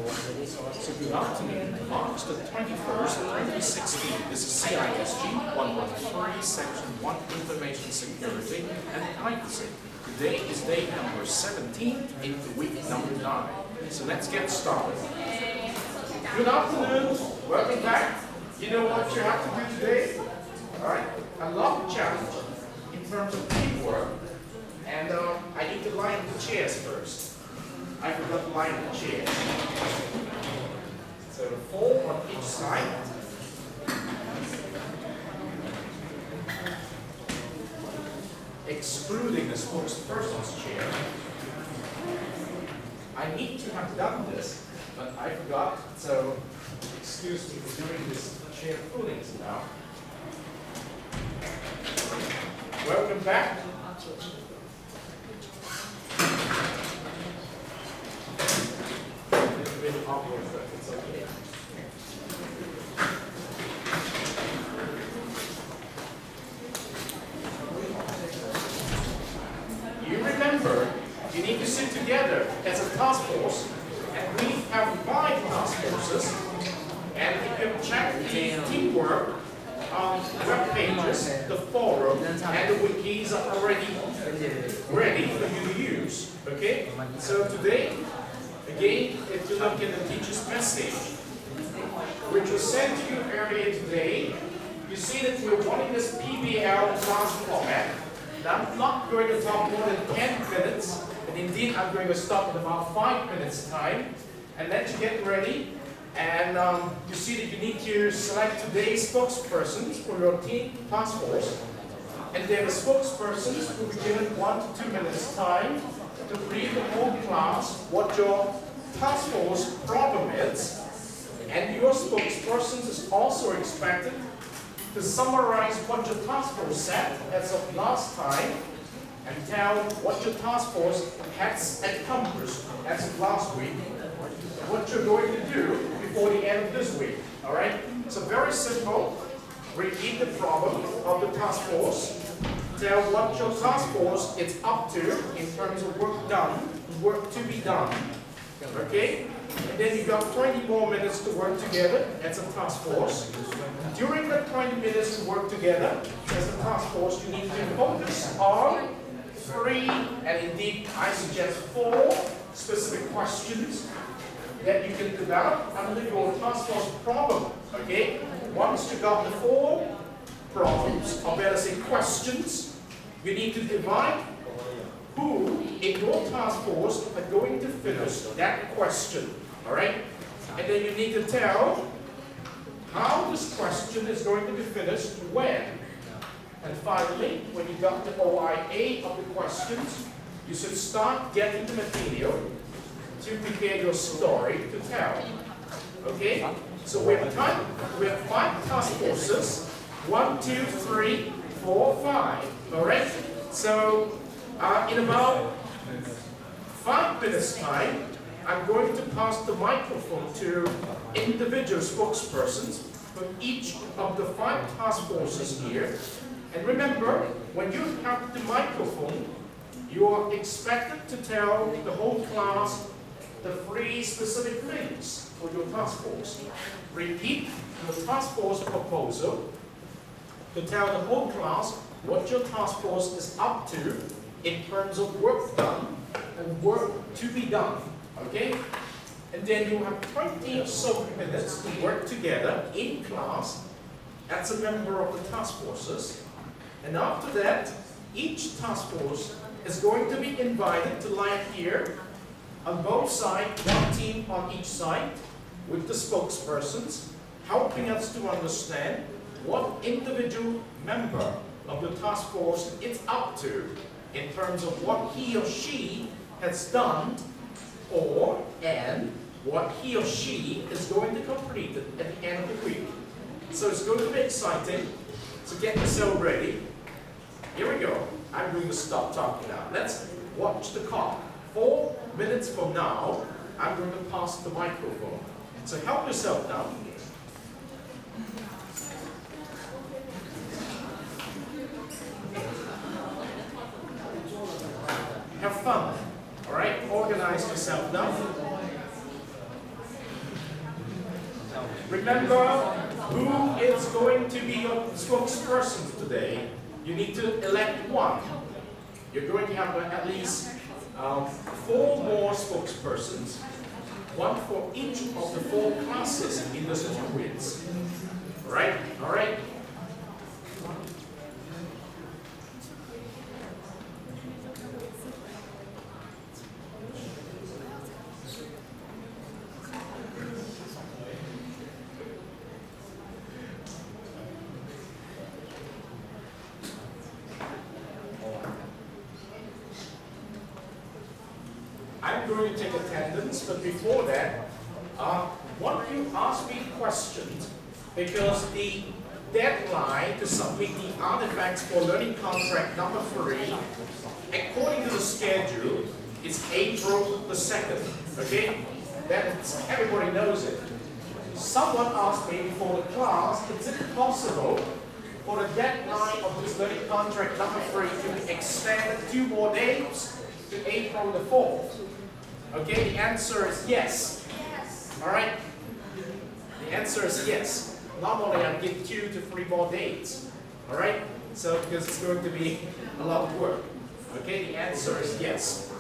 So good afternoon, March the 21st, 2016. This is CISG113, Section 1, Information Security and Privacy. Today is day number 17 into week number 9. So let's get started. Good afternoon, welcome back. You know what you have to do today? Alright, I love the challenge in terms of teamwork. And I need to line the chairs first. I forgot to line the chairs. So 4 on each side. Excluding the spokesperson's chair. I need to have done this, but I forgot. So excuse me for doing this chair pullings now. Welcome back. It's okay. You remember, you need to sit together as a task force, and we have 5 task forces, and you can check the teamwork web pages, the forum, and the wikis are already ready for you to use. Okay? So today, again, if you look at the teacher's message, which was sent to you earlier today, you see that we're wanting this PBL class format. Now, I'm not going to talk more than 10 minutes, and indeed I'm going to stop in about 5 minutes time, and let you get ready. And you see that you need to select today's spokespersons for your team task force. And then the spokespersons will be given 1 to 2 minutes time to brief the whole class what your task force problem is. And your spokespersons is also expected to summarize what your task force said as of last time and tell what your task force has accomplished as of last week, what you're going to do before the end of this week. Alright? So very simple. Repeat the problem of the task force. Tell what your task force is up to in terms of work done, work to be done. Okay? And then you got 20 more minutes to work together as a task force. During that 20 minutes to work together as a task force, you need to focus on 3, and indeed I suggest 4 specific questions that you can develop under your task force problem. Okay? Once you got the 4 problems, or better say questions, you need to divide who in your task force are going to finish that question. Alright? And then you need to tell how this question is going to be finished when. And finally, when you got the OIA of the questions, you should start getting the material to prepare your story to tell. Okay? So we have 5 task forces. 1, 2, 3, 4, 5. Alright? So in about 5 minutes time, I'm going to pass the microphone to individual spokespersons for each of the 5 task forces here. And remember, when you have the microphone, you are expected to tell the whole class the 3 specific things for your task force. Repeat the task force proposal to tell the whole class what your task force is up to in terms of work done and work to be done. Okay? And then you have 20 or so minutes to work together in class as a member of the task forces. And after that, each task force is going to be invited to lie here on both sides, 1 team on each side, with the spokespersons, helping us to understand what individual member of the task force is up to in terms of what he or she has done and what he or she is going to complete at the end of the week. So it's going to be exciting. So get yourself ready. Here we go. I'm going to stop talking now. Let's watch the clock. 4 minutes from now, I'm going to pass the microphone. So help yourself now. Have fun. All right? Organize yourself now. Remember who is going to be your spokesperson today. You need to elect one. You're going to have at least 4 more spokespersons, one for each of the 4 classes in the certificates. Alright? Alright? I'm going to take attendance, but before that, why don't you ask me questions? Because the deadline to submit the artifacts for learning contract number 3, according to the schedule, is April the 2nd. Okay? That's, everybody knows it. Someone asked me before the class, is it possible for the deadline of this learning contract number 3 to be extended 2 more days to April the 4th? Okay, the answer is yes. Yes. Alright? The answer is yes. Normally I give 2 to 3 more dates. Alright? So, because it's going to be a lot of work. Okay, the answer is yes.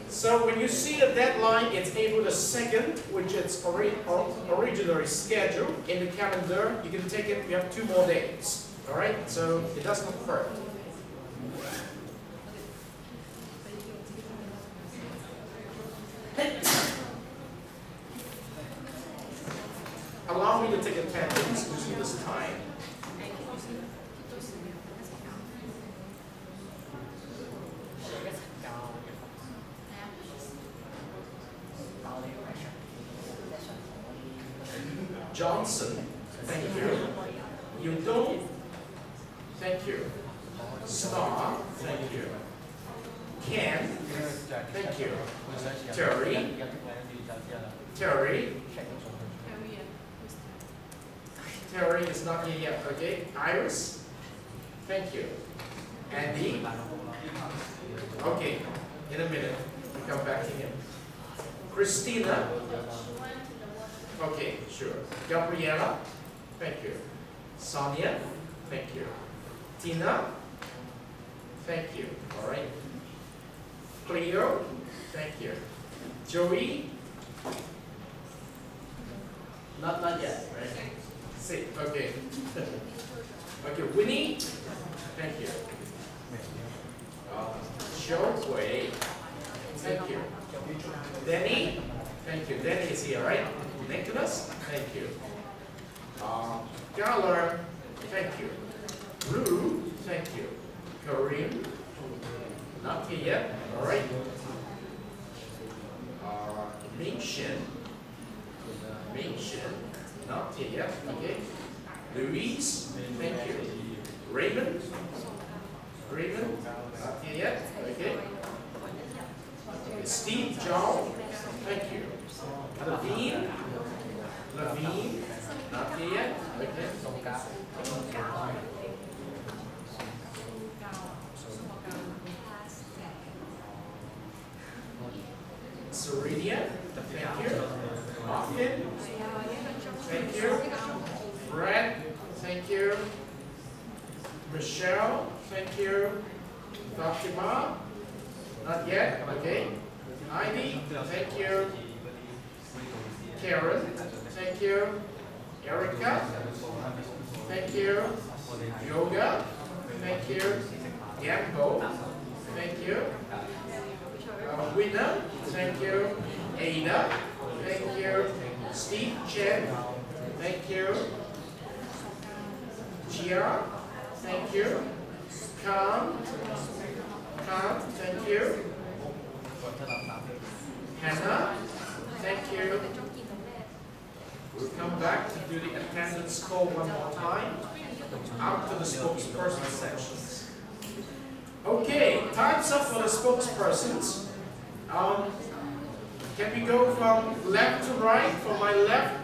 So when you see the deadline, it's April the 2nd, which is originally scheduled in the calendar. You can take it, you have 2 more days. Alright? So it does not hurt. Allow me to take attendance using this time. Johnson, thank you. Udon, thank you. Star, thank you. Ken, thank you. Terry, Terry is not here yet, okay? Iris, thank you. Andy, okay, in a minute, we come back to him. Christina, okay, sure. Gabriella, thank you. Sonia, thank you. Tina, thank you, all right. Cleo, thank you. Joey, not yet, right? Sit, okay. Okay, Winnie, thank you. Xiao Hui, thank you. Danny, thank you. Danny is here, right? Nicholas, thank you. Galler, thank you. Rue, thank you. Kareem, not here yet, all right. Ming-Shen, not here yet, okay. Louise, thank you. Raymond, not here yet, okay. Steve John, thank you. Levine, not here yet, okay. Serenia, thank you. Martin, thank you. Brad, thank you. Michelle, thank you. Fatima, not yet, okay. Heidi, thank you. Karen, thank you. Erica, thank you. Yoga, thank you. Gambo, thank you. Winner, thank you. Ada, thank you. Steve Chen, thank you. Gia, thank you. Khan, thank you. Hannah, thank you. We'll come back to do the attendance call one more time. Out to the spokesperson sections. Okay, time's up for the spokespersons. Can we go from left to right, from my left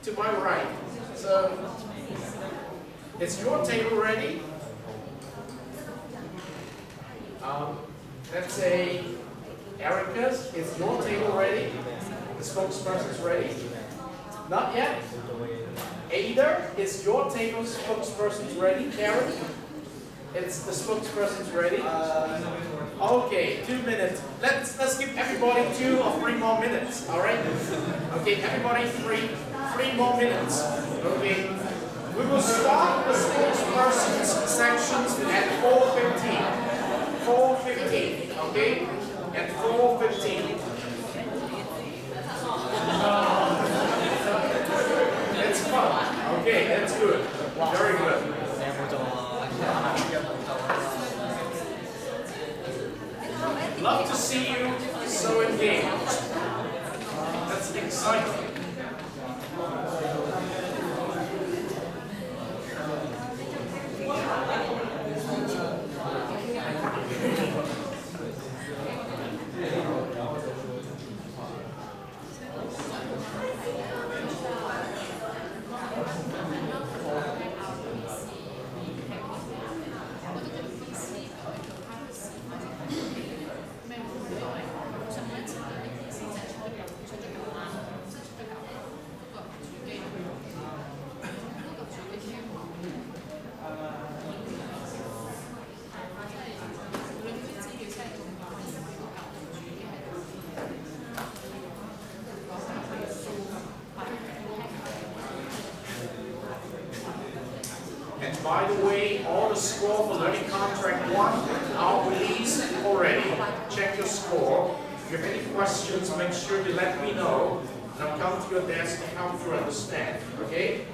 to my right? So, is your table ready? Let's say, Erica's, is your table ready? The spokesperson's ready? Not yet? Either is your table spokesperson's ready, Karen? It's the spokesperson's ready? Okay, 2 minutes. Let's give everybody 2 or 3 more minutes, alright? Okay, everybody 3 more minutes. Okay. We will start the spokesperson's sections at 4:15. 4:15, okay? At 4:15. That's fun. Okay, that's good. Very good. Love to see you so engaged. That's exciting. And by the way, all the score for Learning Contract 1 are released already. Check your score. If you have any questions, make sure you let me know. And I'll come to your desk and help you understand. Okay?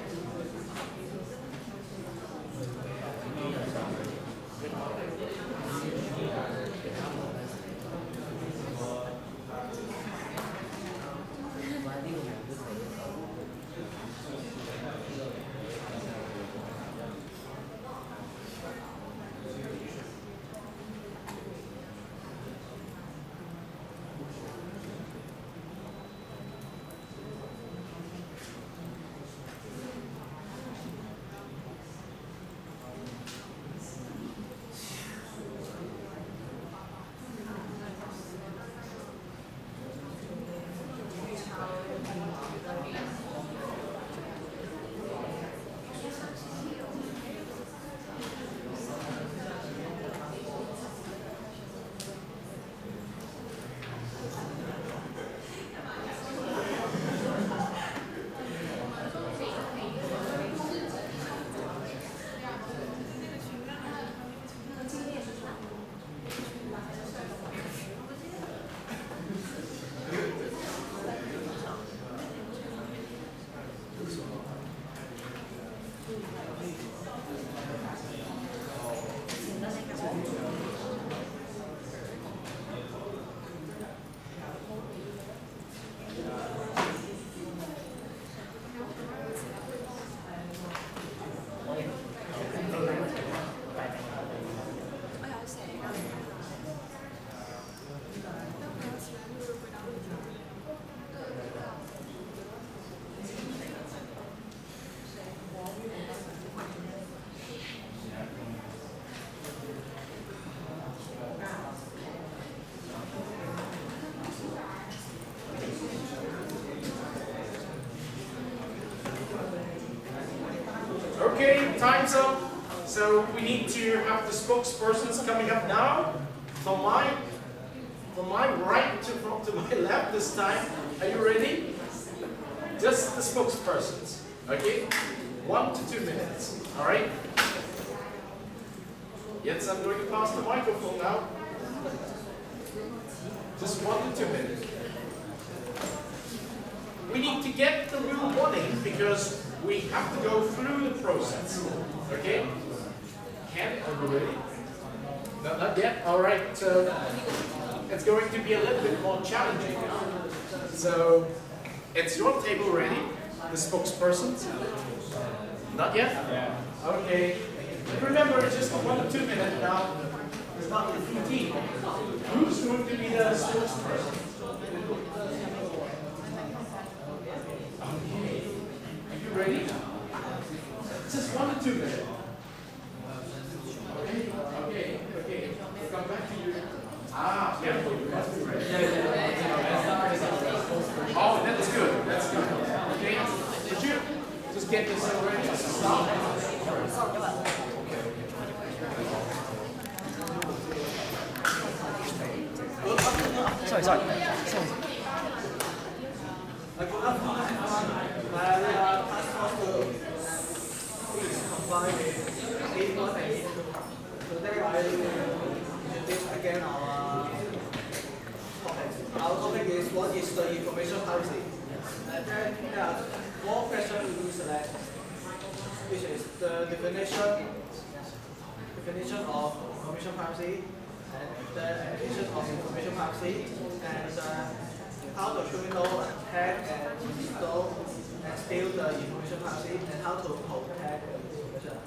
Okay, time's up. So we need to have the spokespersons coming up now. From my right to my left this time. Are you ready? Just the spokespersons. Okay? 1 to 2 minutes. All right? Yes, I'm going to pass the microphone now. Just 1 to 2 minutes. We need to get the real warning because we have to go through the process. Okay? Ken, are you ready? No, not yet? Alright, so it's going to be a little bit more challenging now. So, it's your table ready? The spokespersons? Not yet? Yeah. Okay. Remember, it's just a 1 to 2 minutes now. It's not the 15. Who's going to be the spokesperson? Okay. Are you ready? Just 1 to 2 minutes. Okay. We'll come back to you. Ah, yeah, you must be ready. Oh, that's good. Okay. to get yourself ready to start. Sorry. Good afternoon, everyone. We are task force 2. Please combine with 8182. Today I will introduce again our topic. Our topic is what is the information privacy? And then there are 4 questions we will select, which is the definition of information privacy, and the definition of information privacy, and how the criminal attack and install and steal the information privacy, and how to protect the information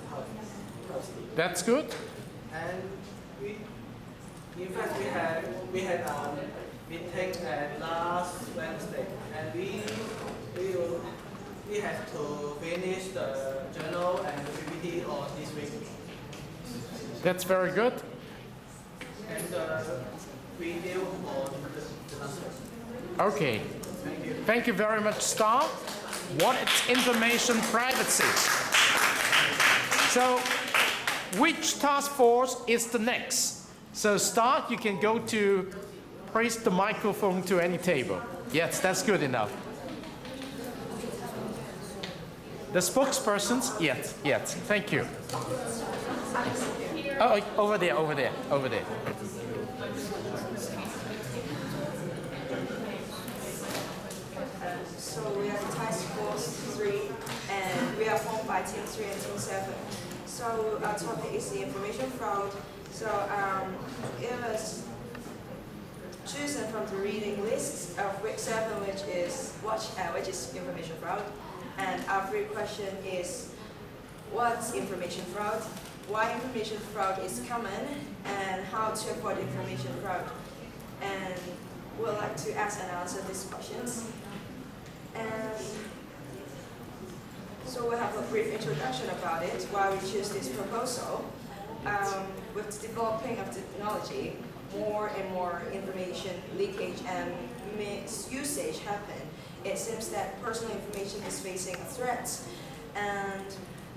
privacy. That's good. And in fact, we had a meeting at last Wednesday, and we had to finish the journal and the PPT on this week. That's very good. And we deal on the last week. Okay. Thank you. Thank you very much, Star. What is information privacy? So, which task force is the next? So, Star, you can go to place the microphone to any table. Yes, that's good enough. The spokespersons? Yes. Thank you. Oh, over there. So we are Task Force 3, and we are formed by Team 3 and Team 7. So our topic is the information fraud. So it was chosen from the reading list of week 7, which is information fraud. And our first question is, what's information fraud? Why information fraud is common, and how to avoid information fraud? And we'd like to ask and answer these questions. And so we'll have a brief introduction about it, why we choose this proposal. With the developing of technology, more and more information leakage and misusage happen. It seems that personal information is facing a threat, and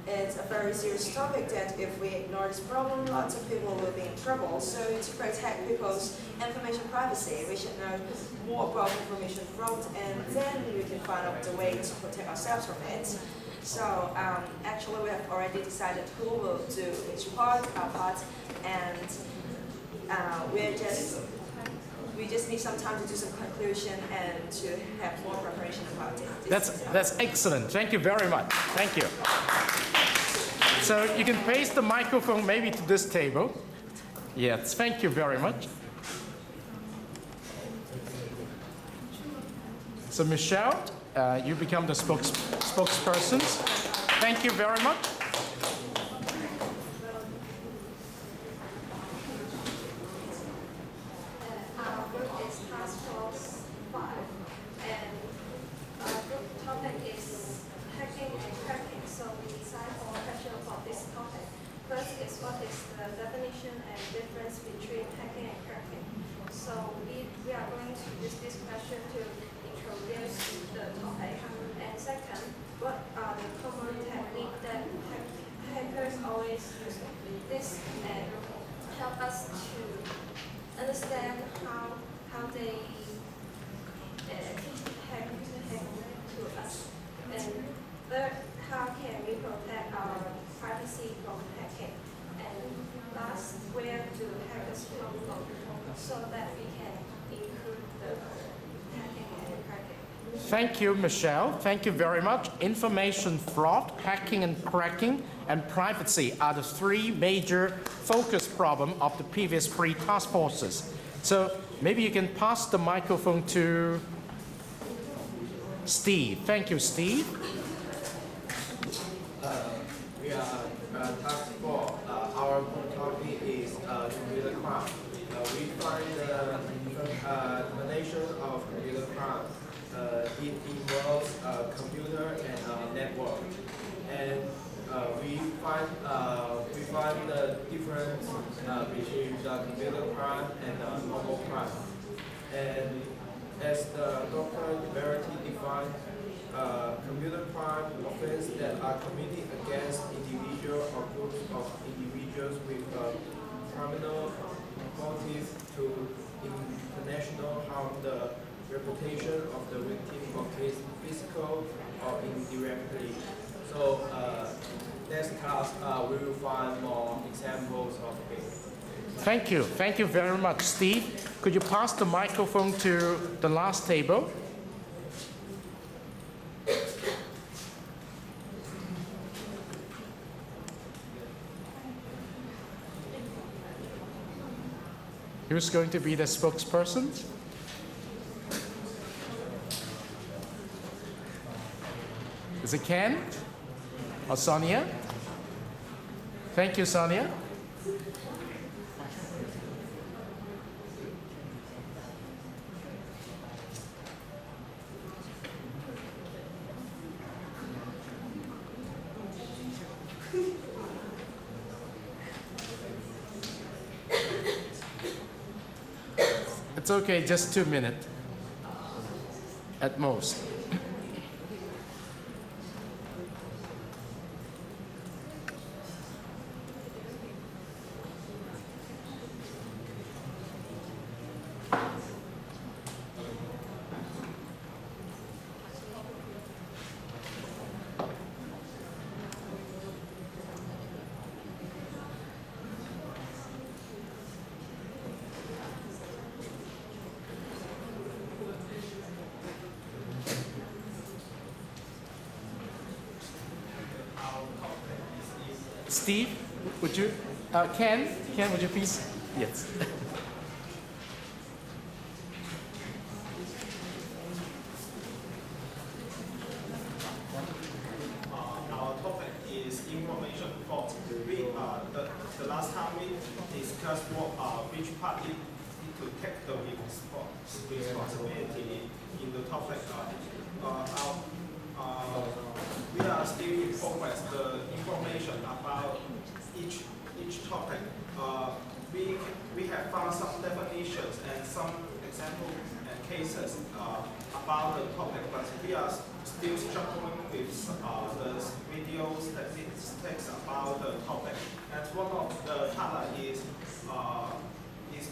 it's a very serious topic that if we ignore this problem, lots of people will be in trouble. So to protect people's information privacy, we should know more about information fraud, and then we can find out the way to protect ourselves from it. So actually we have already decided who will do each part, our part, and we just need some time to do some conclusion and to have more preparation about it. That's excellent. Thank you very much. Thank you. So you can place the microphone maybe to this table. Yes, thank you very much. So Michelle, you become the spokesperson. Thank you very much. Our group is Task Force 5, and our group topic is hacking and cracking. So we decided on a question about this topic. First is what is the definition and difference between hacking and cracking. So we are going to use this question to introduce the topic. And second, what are the common techniques that hackers always use? This and help us to understand how they hack to us. And third, how can we protect our privacy from hacking? And last, where do hackers come from so that we can improve the hacking and cracking? Thank you, Michelle. Thank you very much. Information fraud, hacking and cracking, and privacy are the 3 major focus problems of the previous 3 task forces. So maybe you can pass the microphone to Steve. Thank you, Steve. We are task force. Our topic is computer crime. We find the management of computer crime. It involves computer and network, and we find the difference between the computer crime and normal crime. And as the Dr. Verity defined, computer crime offense that committed against individual or groups of individuals with criminal motives to international harm the reputation of the victim of case physical or indirectly. So next class we will find more examples of it. Thank you. Thank you very much, Steve. Could you pass the microphone to the last table? Who's going to be the spokesperson? Is it Ken or Sonia? Thank you, Sonia. It's okay, just 2 minutes at most. Steve, would you, Ken, would you please? Yes. Our topic is information fault. The last time we discussed which party need to take the responsibility in the topic. We are still in progress. The information about each topic. We have found some definitions and some examples and cases about the topic, but we are still struggling with the video statistics about the topic. And one of the talent is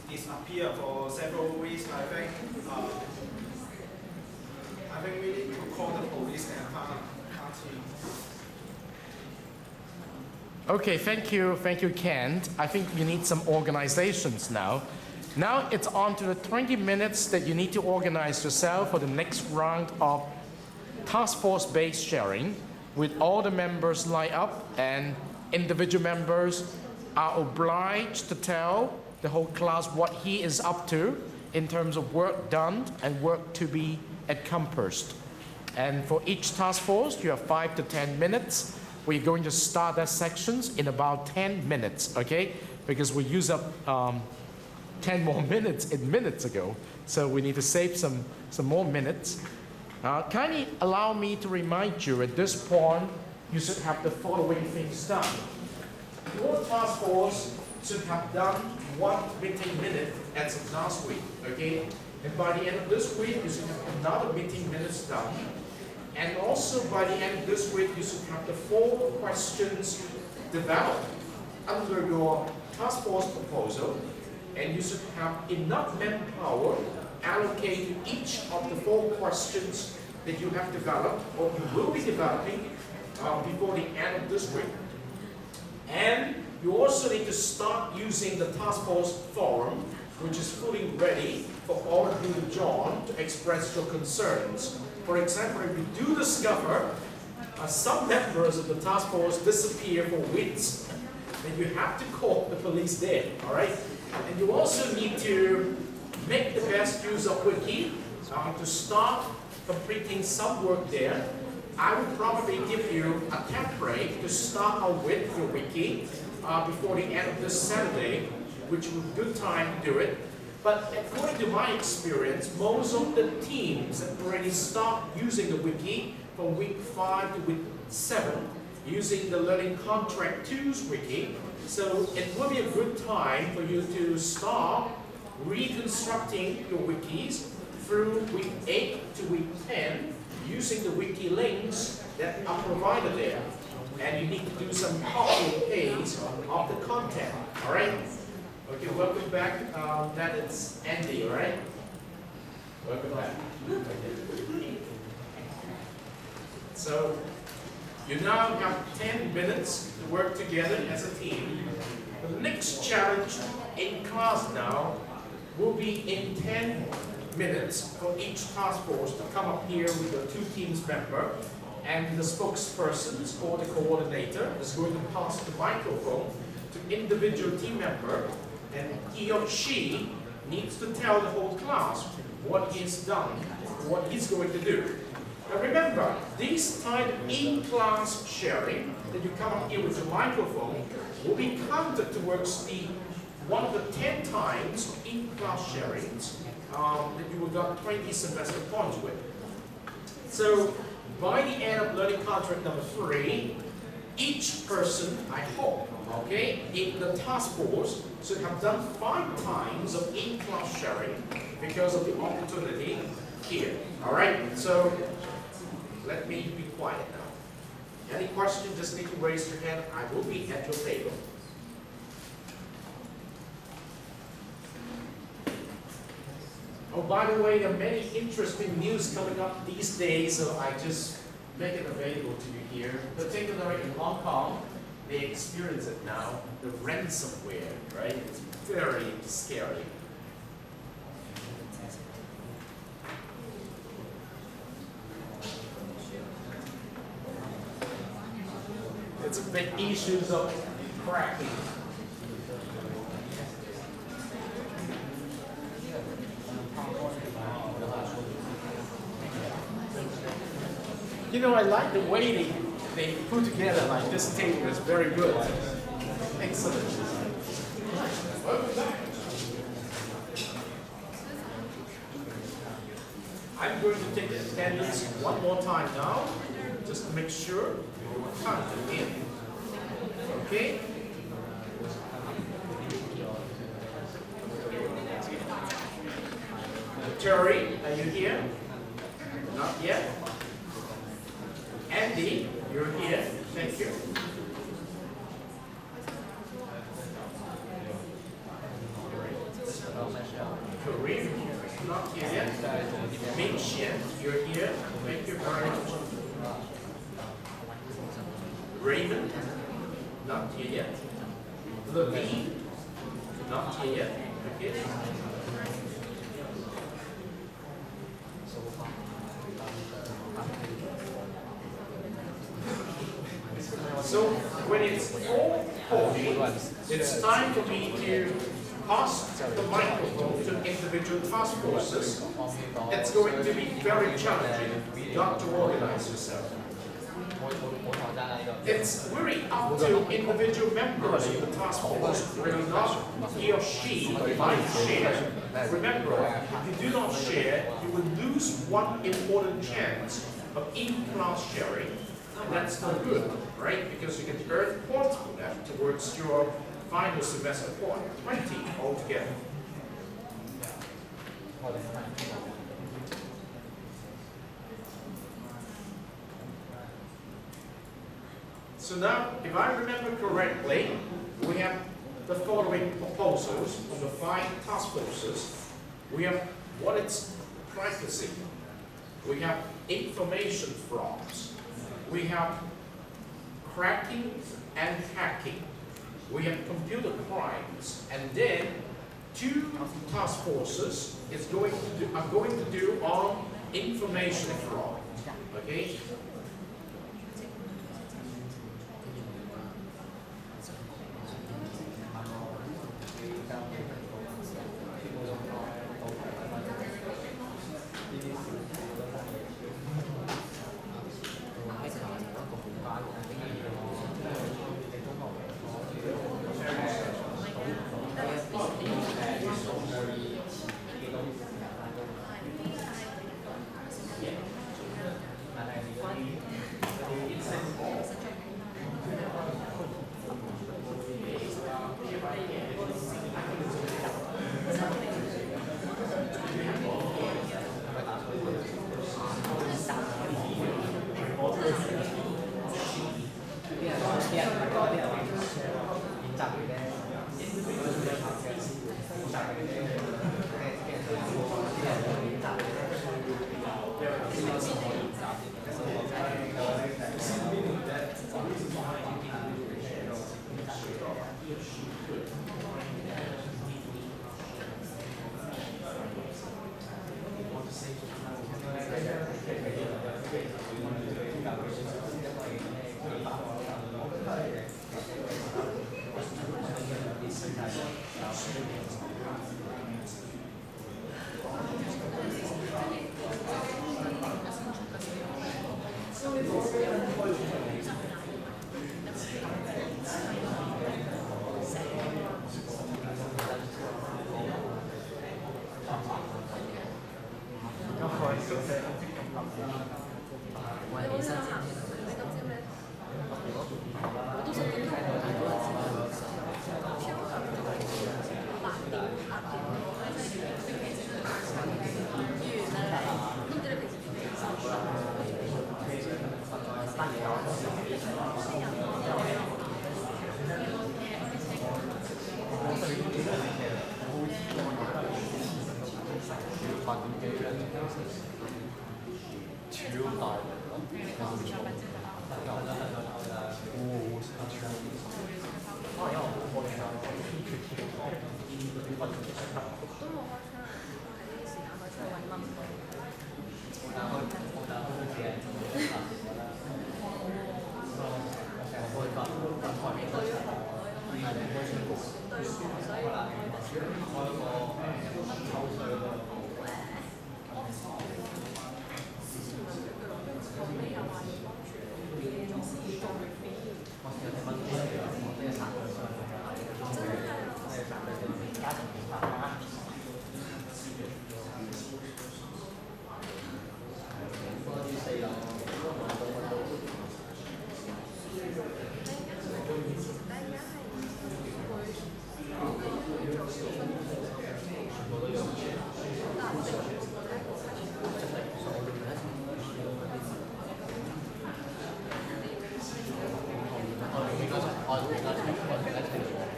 disappeared for several weeks. I think we need to call the police and find him. Okay, thank you, Ken. I think you need some organizations now. Now it's on to the 20 minutes that you need to organize yourself for the next round of task force-based sharing with all the members lined up, and individual members are obliged to tell the whole class what he is up to in terms of work done and work to be accomplished. And for each task force, you have 5 to 10 minutes. We're going to start that sections in about 10 minutes, okay? Because we used up 10 more minutes minutes ago, so we need to save some more minutes. Kindly allow me to remind you at this point, you should have the following things done. Your task force should have done 1 meeting minute as of last week, okay? And by the end of this week, you should have another meeting minutes done. And also by the end of this week, you should have the 4 questions developed under your task force proposal. And you should have enough manpower allocated to each of the 4 questions that you have developed or you will be developing before the end of this week. And you also need to start using the task force forum, which is fully ready for all of you to join to express your concerns. For example, if you do discover some members of the task force disappear for weeks, then you have to call the police there, all right? And you also need to make the best use of Wiki to start completing some work there. I would probably give you a template to start out with your Wiki before the end of this Saturday, which would be a good time to do it. But according to my experience, most of the teams have already started using the Wiki from week 5 to week 7, using the Learning Contract 2's Wiki. So it will be a good time for you to start reconstructing your wikis through week 8 to week 10, using the wiki links that are provided there. and you need to do some copy and paste of the content. All right? Okay, welcome back. That is Andy, all right? Welcome back. So, you now have 10 minutes to work together as a team. The next challenge in class now will be in 10 minutes for each task force to come up here with the two teams member, and the spokespersons or the coordinator is going to pass the microphone to individual team member, and he or she needs to tell the whole class what he's done, what he's going to do. Now remember, this type of in-class sharing, that you come up here with the microphone, will be counted towards the one of the 10 times in-class sharings that you will got 20 semester points with. So by the end of learning contract number 3, each person, I hope, okay, in the task force should have done 5 times of in-class sharing because of the opportunity here. All right, so let me be quiet now. Any questions, just need to raise your hand. I will be at your table. Oh, by the way, there are many interesting news coming up these days, so I just make it available to you here. Particularly in Hong Kong, they experience it now, the ransomware, right? It's very scary. It's a big issue of cracking. You know, I like the way they put together like this table. Is very good. Excellent. I'm going to take the attendance one more time now, just to make sure you count it in. Okay? Terry, are you here? Not yet. Andy, you're here. Thank you. Kareem, not here yet. Ming Xian, you're here. Thank you very much. Raymond, not here yet. Levine, not here yet. Okay. So when it's 4:40, it's time for me to pass the microphone to individual task forces. It's going to be very challenging. You got to organize yourself. It's really up to individual members of the task force whether or not he or she might share. Remember, if you do not share, you will lose one important chance of in-class sharing, and that's not good, right? Because you can earn points for that towards your final semester point, 20 altogether. So now, if I remember correctly, we have the following proposals from the 5 task forces. We have what it's practicing. We have information frauds. We have cracking and hacking. We have computer crimes. And then 2 task forces are going to do on information fraud. Okay?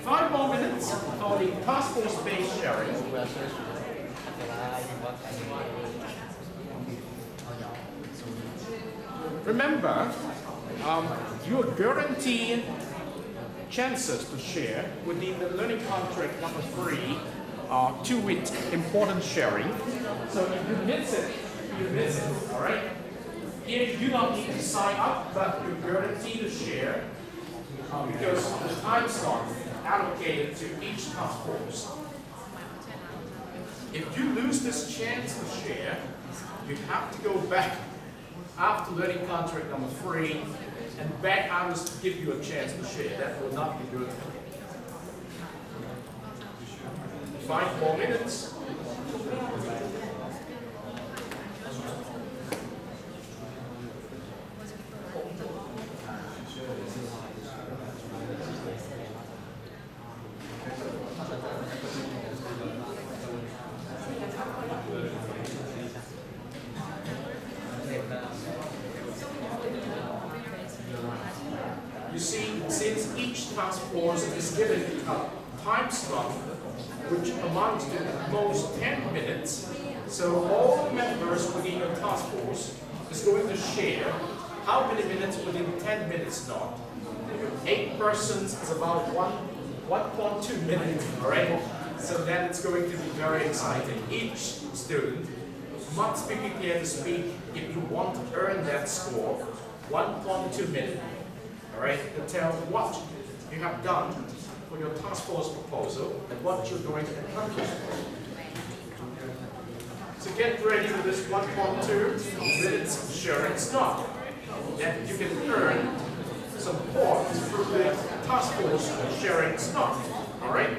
5 more minutes for the task force-based sharing. Remember, you are guaranteed chances to share within the learning contract number 3 to it important sharing. So if you miss it, you miss it, all right? Here you do not need to sign up, but you're guaranteed to share because the time slot allocated to each task force. If you lose this chance to share, you have to go back after learning contract number 3 and beg others to give you a chance to share. That will not be good. 5 more minutes. You see, since each task force is given a time slot which amounts to at most 10 minutes, so all members within a task force is going to share how many minutes within 10 minutes not. 8 persons is about 1.2 minutes, alright? So then it's going to be very exciting. Each student must be prepared to speak if you want to earn that score, 1.2 minutes. Alright, to tell what you have done for your task force proposal and what you're going to accomplish. So get ready for this 1.2 minutes sharing slot. Then you can earn some points for the task force sharing slot. Alright?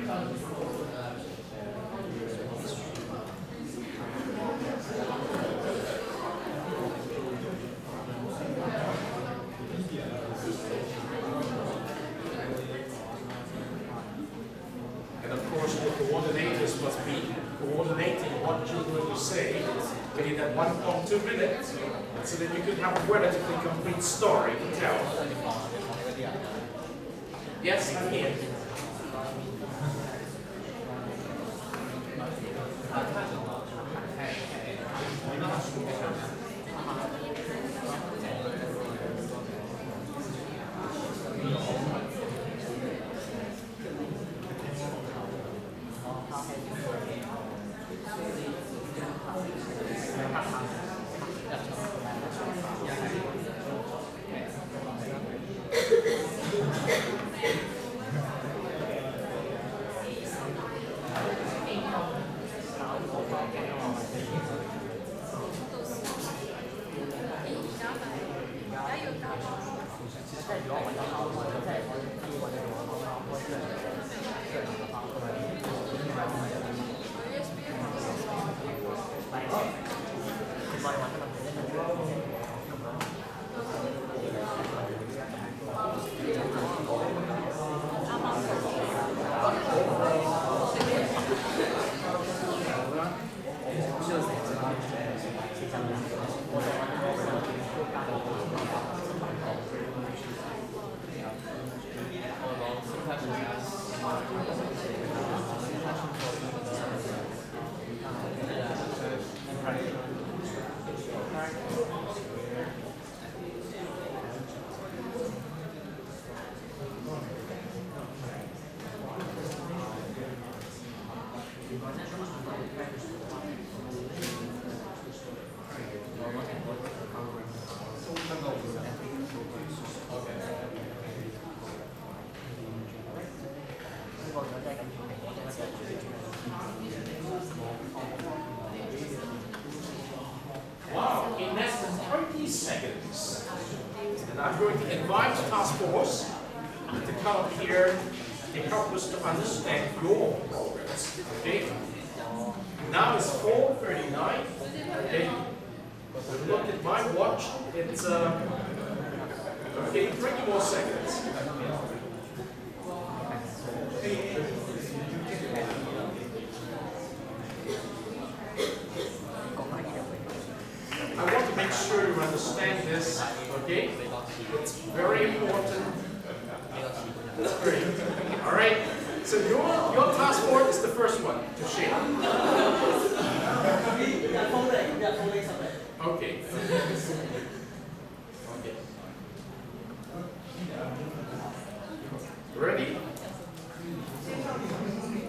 Coordinators must be coordinating what you're going to say within that 1.2 minutes so that you can have a relatively complete story to tell. Yes, I'm here. seconds. And I'm going to invite the task force to come here and help us to understand your progress. Okay? Now it's 4:39. Okay? Look at my watch. It's okay, 20 more seconds. I want to make sure you understand this, okay? It's very important. That's great. All right. So your task board is the first one to share. Okay. Okay. Ready?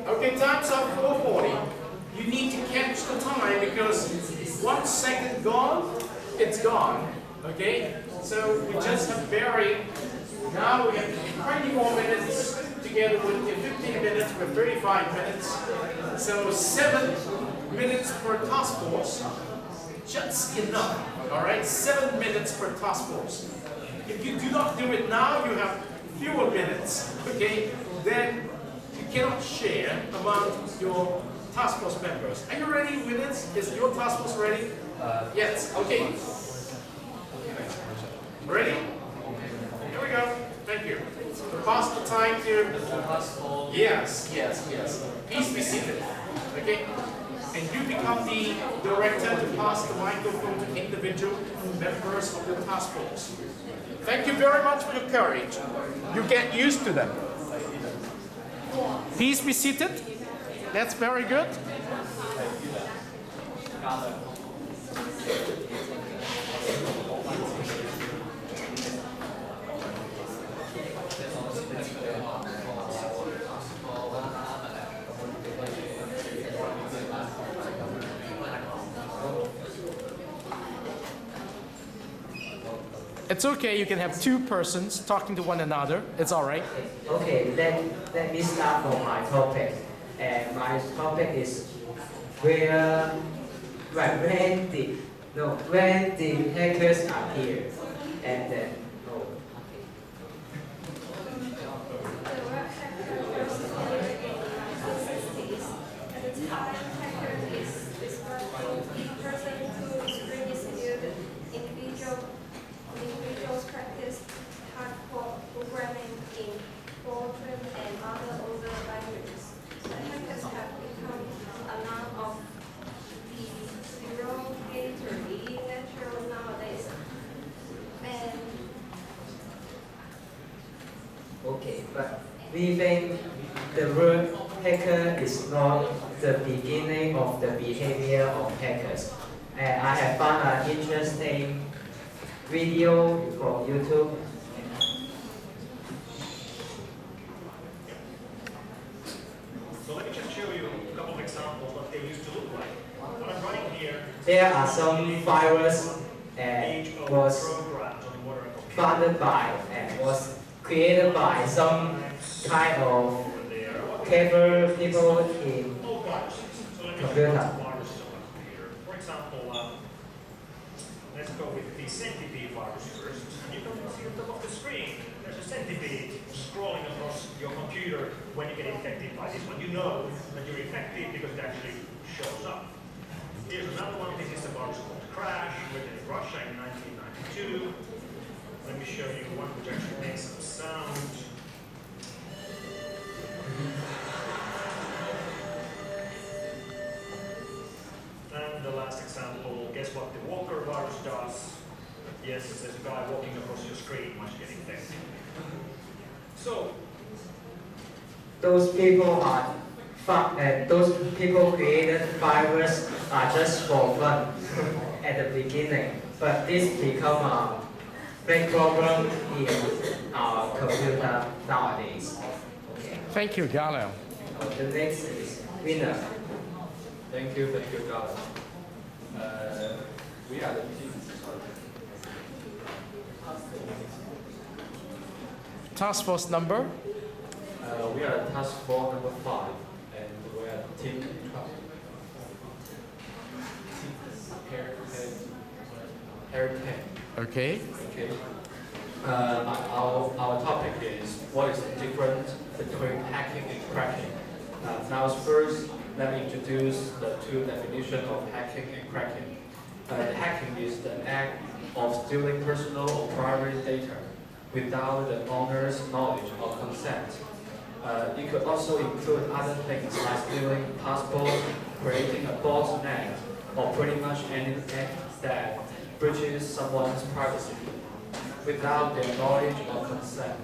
Okay, time's up 4:40. You need to catch the time because 1 second gone, it's gone. Okay? So we just have Barry. Now we have 20 more minutes together with 15 minutes, with 35 minutes. So 7 minutes per task force. Just enough. Alright? 7 minutes per task force. If you do not do it now, you have fewer minutes. Okay? Then you cannot share among your task force members. Are you ready with it? Is your task force ready? Yes. Okay. Ready? Here we go. Thank you. So pass the time to... Yes, yes, yes. Please be seated. Okay? And you become the director to pass the microphone to individual members of the task force. Thank you very much for your courage. You get used to them. Please be seated. That's very good. It's okay, you can have 2 persons talking to one another. It's all right. Okay, let me start from my topic. And my topic is when the hackers appear. And then, The web hacker was created in the 1960s. At the time, hacker is described a person who redistributed individuals practice hardcore programming in Fortran and other older languages. The hackers have become a noun of the derogatory nature nowadays. And okay, but we think the word hacker is not the beginning of the behavior of hackers. And I have found an interesting video from YouTube. So let me just show you a couple of examples what they used to look like. What I'm running here There are some virus and page of was programs on the modern computer. funded by and was created by some kind of Over there. clever people in Oh, viruses. So let me show you computer. viruses on a computer. For example, let's go with the centipede virus first. You can see on top of the screen, there's a centipede scrolling across your computer when you get infected by this one. You know that you're infected because it actually shows up. Here's another one. This is a virus called Crash, written in Russia in 1992. Let me show you one which actually makes some sound. And the last example, guess what the Walker virus does? Yes, it says a guy walking across your screen must get infected. So, Those people are fun, and those people created virus are just for fun at the beginning. But this become a big problem in our computer nowadays. Okay. Thank you, Gallo. The next is winner. Thank you, Carlos. We are the team. Task force number? We are task force number 5, and we are team 12. Hair 10. Okay. Okay. Our topic is what is the difference between hacking and cracking. Now first, let me introduce the two definitions of hacking and cracking. Hacking is the act of stealing personal or private data without the owner's knowledge or consent. It could also include other things like stealing passports, creating a botnet, or pretty much any act that breaches someone's privacy without their knowledge or consent.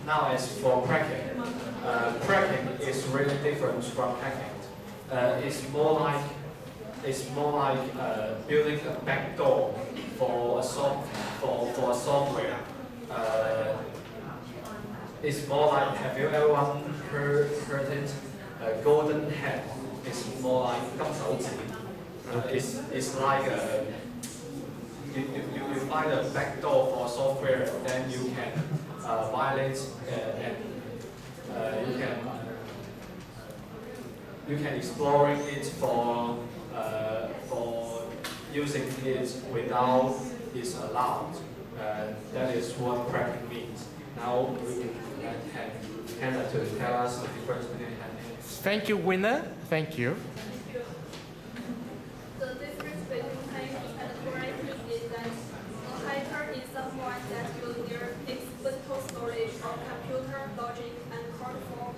Now as for cracking, cracking is really different from hacking. It's more like building a backdoor for a software. It's more like, have you ever heard it? Golden hat. It's more like 金手指. It's like you find a backdoor for software, and then you can violate and you can explore it for using it without it's allowed. That is what cracking means. Now we can let Hannah to tell us the difference between hacking. Thank you, winner. Thank you. The difference between hacking and cracking is that a hacker is someone that uses their explicit storage of computer logic and code for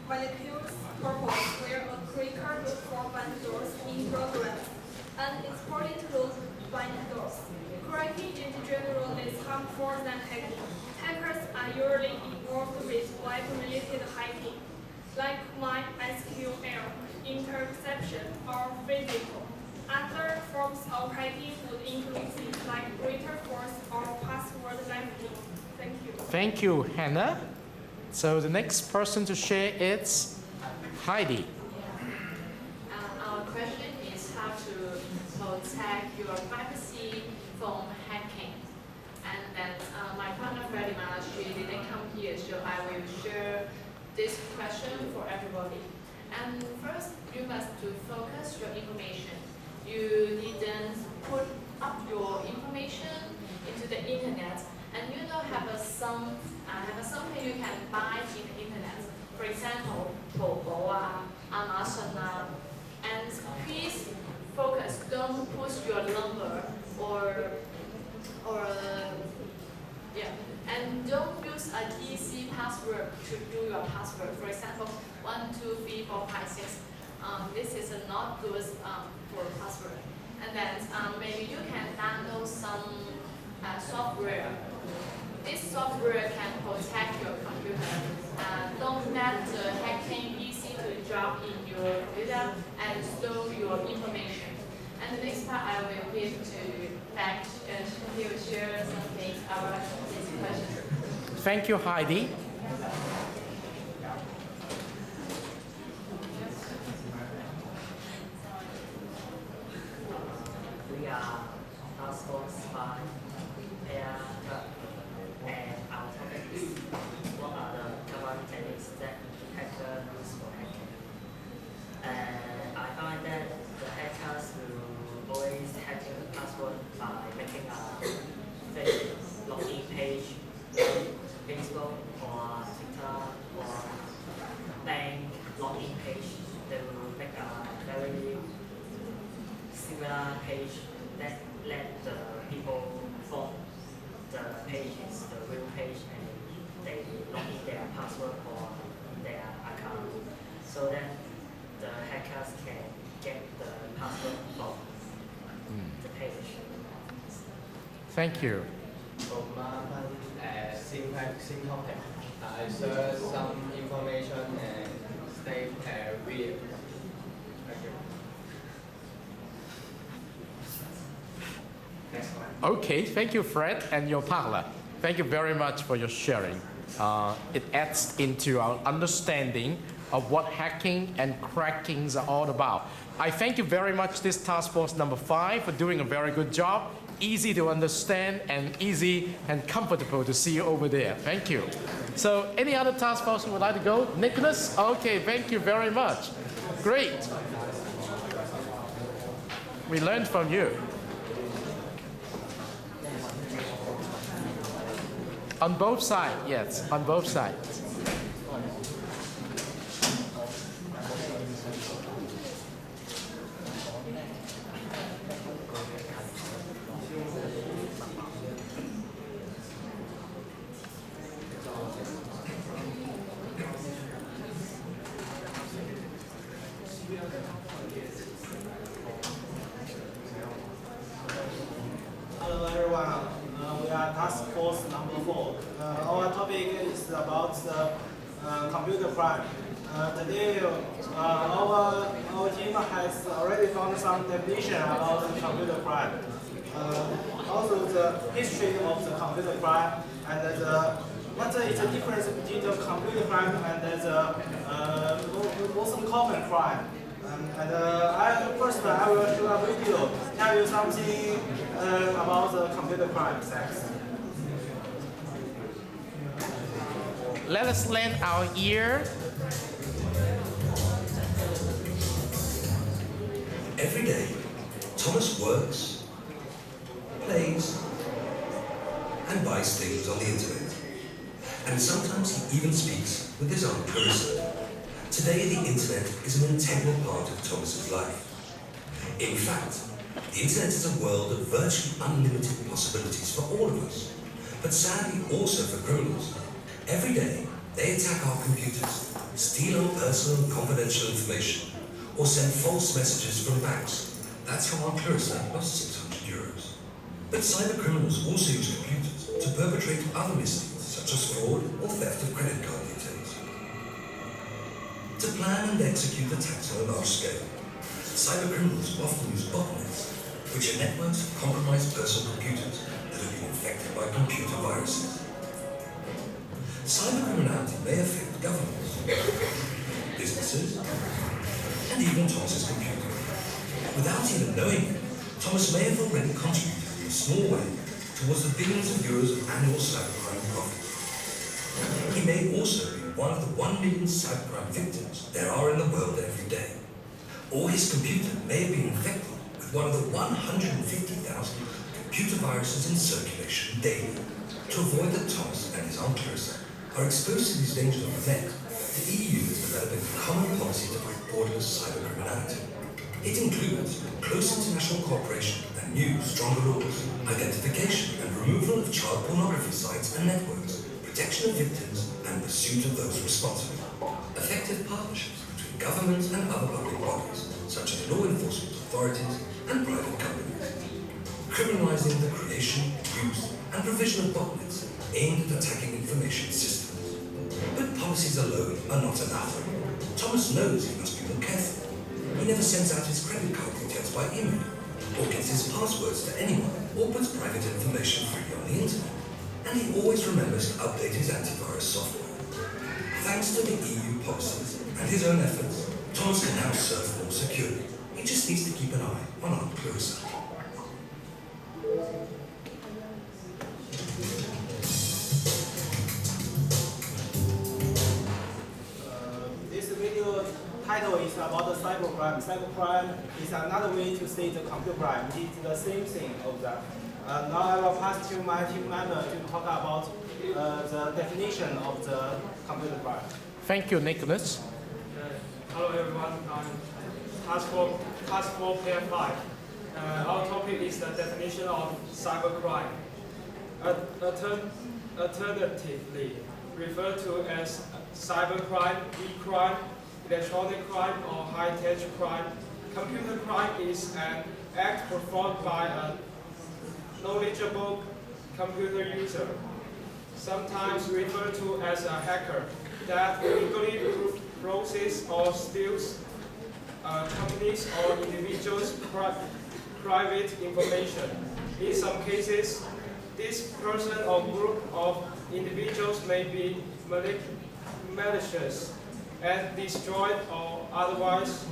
malicious purpose, where a cracker looks for backdoors in programs and exploits those backdoors. Cracking in general is harmful than hacking. Hackers are usually involved with web-related hacking, like MySQL, interception, or physical. Other forms of hacking would include things like brute force or password lifting. Thank you. Thank you, Hannah. So the next person to share is Heidi. Our question is how to protect your privacy from hacking. And then my partner Fatima, she didn't come here, so I will share this question for everybody. And first, you must to focus your information. You didn't put up your information into the internet, and you don't have something you can buy in the internet. For example, Taobao, Amazon, and please focus. Don't push your number and don't use an easy password to do your password. For example, 1, 2, 3, 4, 5, 6. This is not good for password. And then maybe you can download some software. This software can protect your computer. Don't let the hacking easy to drop in your computer and store your information. And the next part I will give to back and he will share something about this question. Thank you, Heidi. We are Task Force 5, and our topic is what are the common techniques that hackers use for hacking. And I find that the hackers will always hack the password by making a fake login page on Facebook or Twitter or bank login page. They will make a very similar page that let the people thought the page is the real page and they log in their password or their account so that the hackers can get the password from the page. Thank you. Same topic. I search some information and stay read. Thank you. Next one. Okay, thank you, Fred, and your partner. Thank you very much for your sharing. It adds into our understanding of what hacking and crackings are all about. I thank you very much, this Task Force number 5, for doing a very good job. Easy to understand and easy and comfortable to see you over there. Thank you. So any other task force who would like to go? Nicholas? Okay, thank you very much. Great. We learned from you. On both sides, yes, on both sides. Hello everyone, we are task force number 4. Our topic is about the computer crime. Today, our team has already found some definition about the computer crime. Also the history of the computer crime and what is the difference between the computer crime and the most common crime. First I will show a video, tell you something about the computer crime. Thanks. Let us lend our ear. Every day, Thomas works, plays, and buys things on the internet. And sometimes he even speaks with his Aunt Clarissa. Today, the internet is an integral part of Thomas's life. In fact, the internet is a world of virtually unlimited possibilities for all of us, but sadly also for criminals. Every day, they attack our computers, steal our personal and confidential information, or send false messages from banks. That's how Aunt Clarissa lost 600 euros. But cyber criminals also use computers to perpetrate other misdeeds, such as fraud or theft of credit card details. To plan and execute attacks on a large scale, cyber criminals often use botnets, which are networks of compromised personal computers that have been infected by computer viruses. Cybercriminality may affect governments, businesses, and even Thomas's computer. Without even knowing it, Thomas may have already contributed in a small way towards the billions of euros of annual cybercrime profits. He may also be one of the 1 million cybercrime victims there are in the world every day. Or his computer may have been infected with one of the 150,000 computer viruses in circulation daily. To avoid that Thomas and his Aunt Clarissa are exposed to these dangers on the net, the EU is developing a common policy to fight borderless cybercriminality. It includes close international cooperation and new, stronger laws, identification and removal of child pornography sites and networks, protection of victims and pursuit of those responsible. Effective partnerships between governments and other public bodies, such as law enforcement authorities and private companies. Criminalizing the creation, use and provision of botnets aimed at attacking information systems. But policies alone are not enough. Thomas knows he must be more careful. He never sends out his credit card details by email, or gives his passwords to anyone, or puts private information freely on the internet. And he always remembers to update his antivirus software. Thanks to the EU policies and his own efforts, Thomas can now surf more securely. He just needs to keep an eye on Aunt Clarissa. This video title is about the cybercrime. Cybercrime is another way to say the computer crime. It's the same thing of that. Now I will pass to my team member to talk about the definition of the computer crime. Thank you, Nicholas. Hello everyone, I'm Task Force Pair 5. Our topic is the definition of cybercrime. Alternatively referred to as cybercrime, e-crime, electronic crime, or high-tech crime. Computer crime is an act performed by a knowledgeable computer user, sometimes referred to as a hacker, that illegally processes or steals companies or individuals' private information. In some cases, this person or group of individuals may be malicious and destroy or otherwise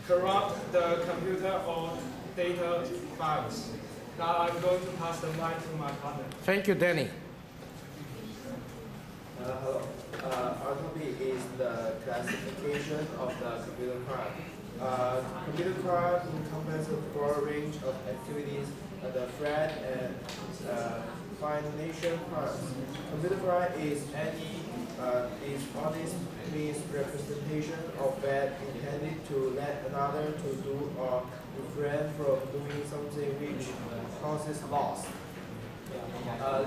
corrupt the computer or data files. Now I'm going to pass the mic to my partner. Thank you, Danny. Hello. Our topic is the classification of the computer crime. Computer crime encompasses a broad range of activities the threat and financial crimes. Computer crime is any honest misrepresentation of bad intended to let another to do or refrain from doing something which causes loss.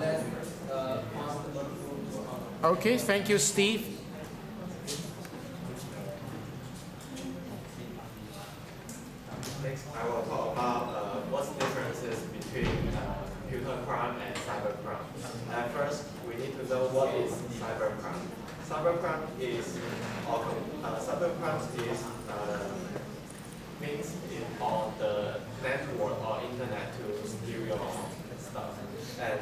Let's pass the microphone. Okay, thank you, Steve. Next, I will talk about what's the differences between computer crime and cyber crime. First, we need to know what is cyber crime. Cybercrime is means on the network or internet to steal your stuff, and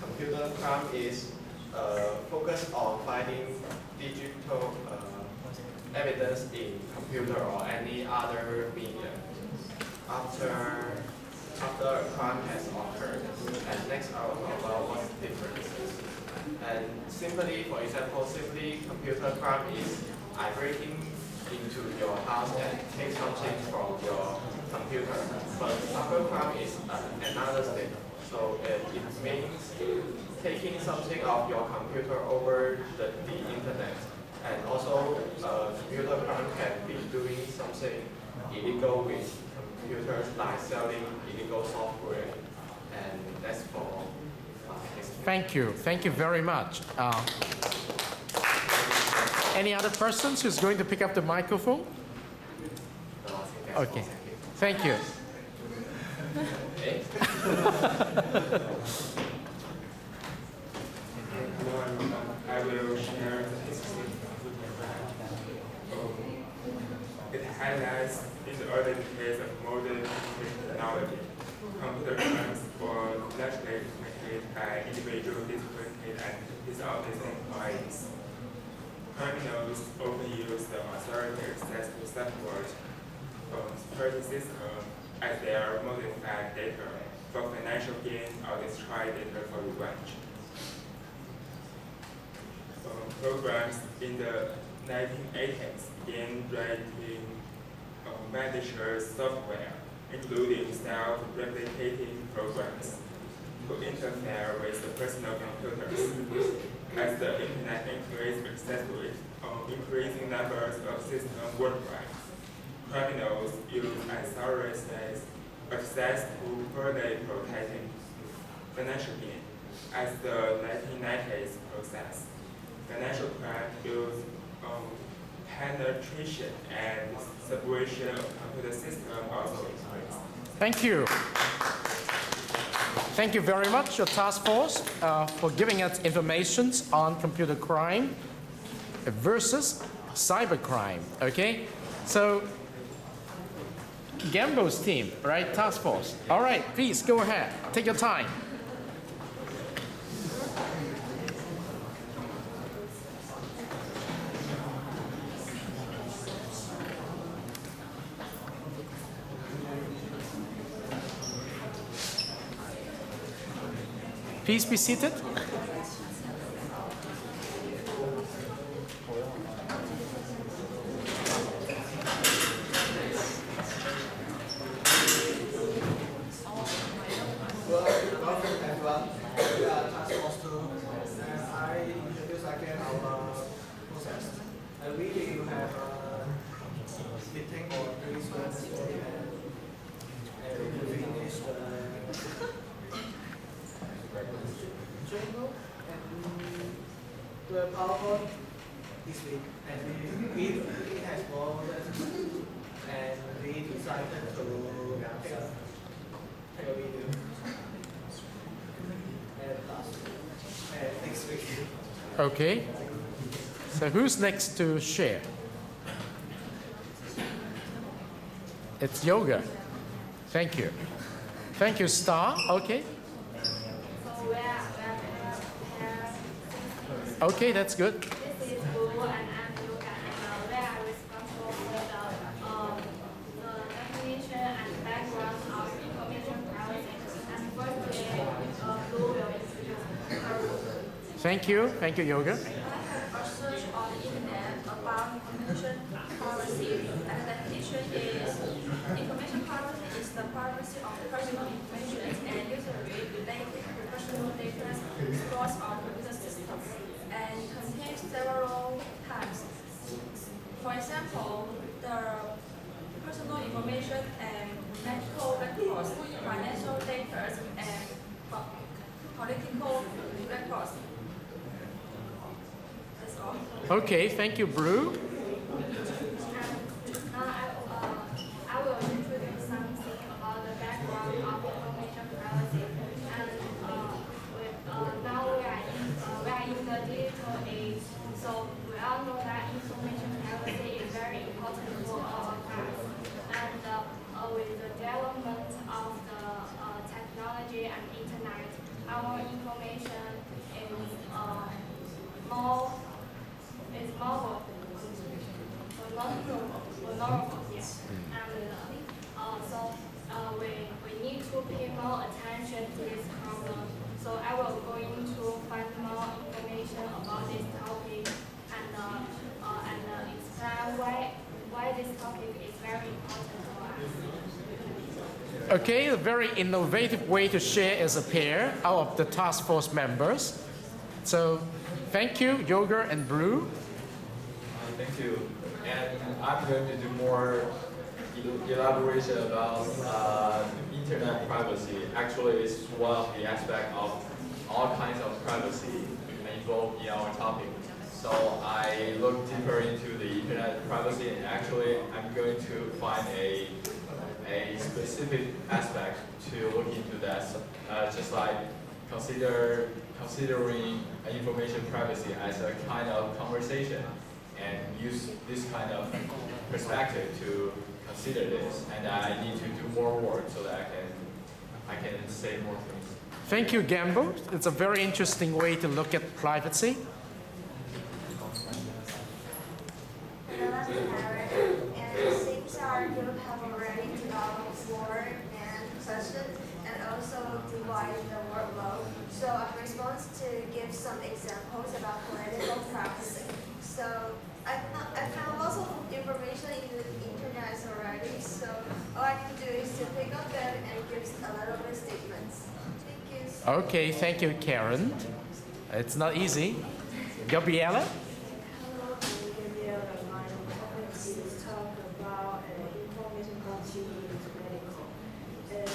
computer crime is focused on finding digital evidence in computer or any other media after a crime has occurred. And next I will talk about what's the difference. And simply, for example, computer crime is breaking into your house and take something from your computer. But cyber crime is another step. So it means taking something off your computer over the internet. And also, computer crime can be doing something illegal with computers, like selling illegal software. And that's for Thank you. Thank you very much. Any other persons who's going to pick up the microphone? Okay. Thank you. I will share the history. It highlights in the early days of modern technology, computer crimes were largely committed by individuals disappointed and dishonest employees. Criminals often use the authority access to support security system as their modified data for financial gain or destroy data for revenge. Programs in the 1980s began writing malicious software, including self-replicating programs, to interfere with the personal computers. As the internet increased access to it, increasing numbers of systems worldwide, criminals use authorities access to further protecting financial gain. As the 1990s process, financial crime used penetration and subversion of computer systems also increased. Thank you. Thank you very much, your task force, for giving us information on computer crime versus cyber crime. Okay, so Gambo's team, right? Task force. All right, please go ahead. Take your time. Please be seated. The PowerPoint this week, and we have more and we decided to take a video and next week. Okay. So who's next to share? It's yoga. Thank you. Thank you, Star. Okay. Okay, that's good. This is Blue and I'm Yoga, and we are responsible for the definition and background of information privacy. And firstly, Blue will introduce her. Thank you. Thank you, Yoga. I have a search on the internet about information privacy, and the definition is information privacy is the privacy of personal information Okay, thank you, Brew. I will introduce something about the background of information privacy. And now we are in the digital age, so we all know that information privacy is very important for our lives. And with the development of the technology and internet, our information is more vulnerable. Yes. And we need to pay more attention to this problem. So I will going to find more information about this topic and explain why this topic is very important for us. Okay, a very innovative way to share as a pair out of the task force members. So thank you, Yoga and Brew. Thank you. And I'm going to do more elaboration about internet privacy. Actually, it's one of the aspects of all kinds of privacy involved in our topic. So I look deeper into the internet privacy, and actually I'm going to find a specific aspect to look into that, just like considering information privacy as a kind of conversation, and use this kind of perspective to consider this. And I need to do more work so that I can say more things. Thank you, Gambo. It's a very interesting way to look at privacy. And since our group have already developed more and questions and also divided the workload, so I'm responsible to give some examples about political privacy. So I found lots of information in the internet already, so all I can do is to pick up them and give a little bit statements. Thank you. Okay, thank you, Karen. It's not easy. Gabriella? Hello, I'm Gabriella. My topic is talk about information consumed in medical. And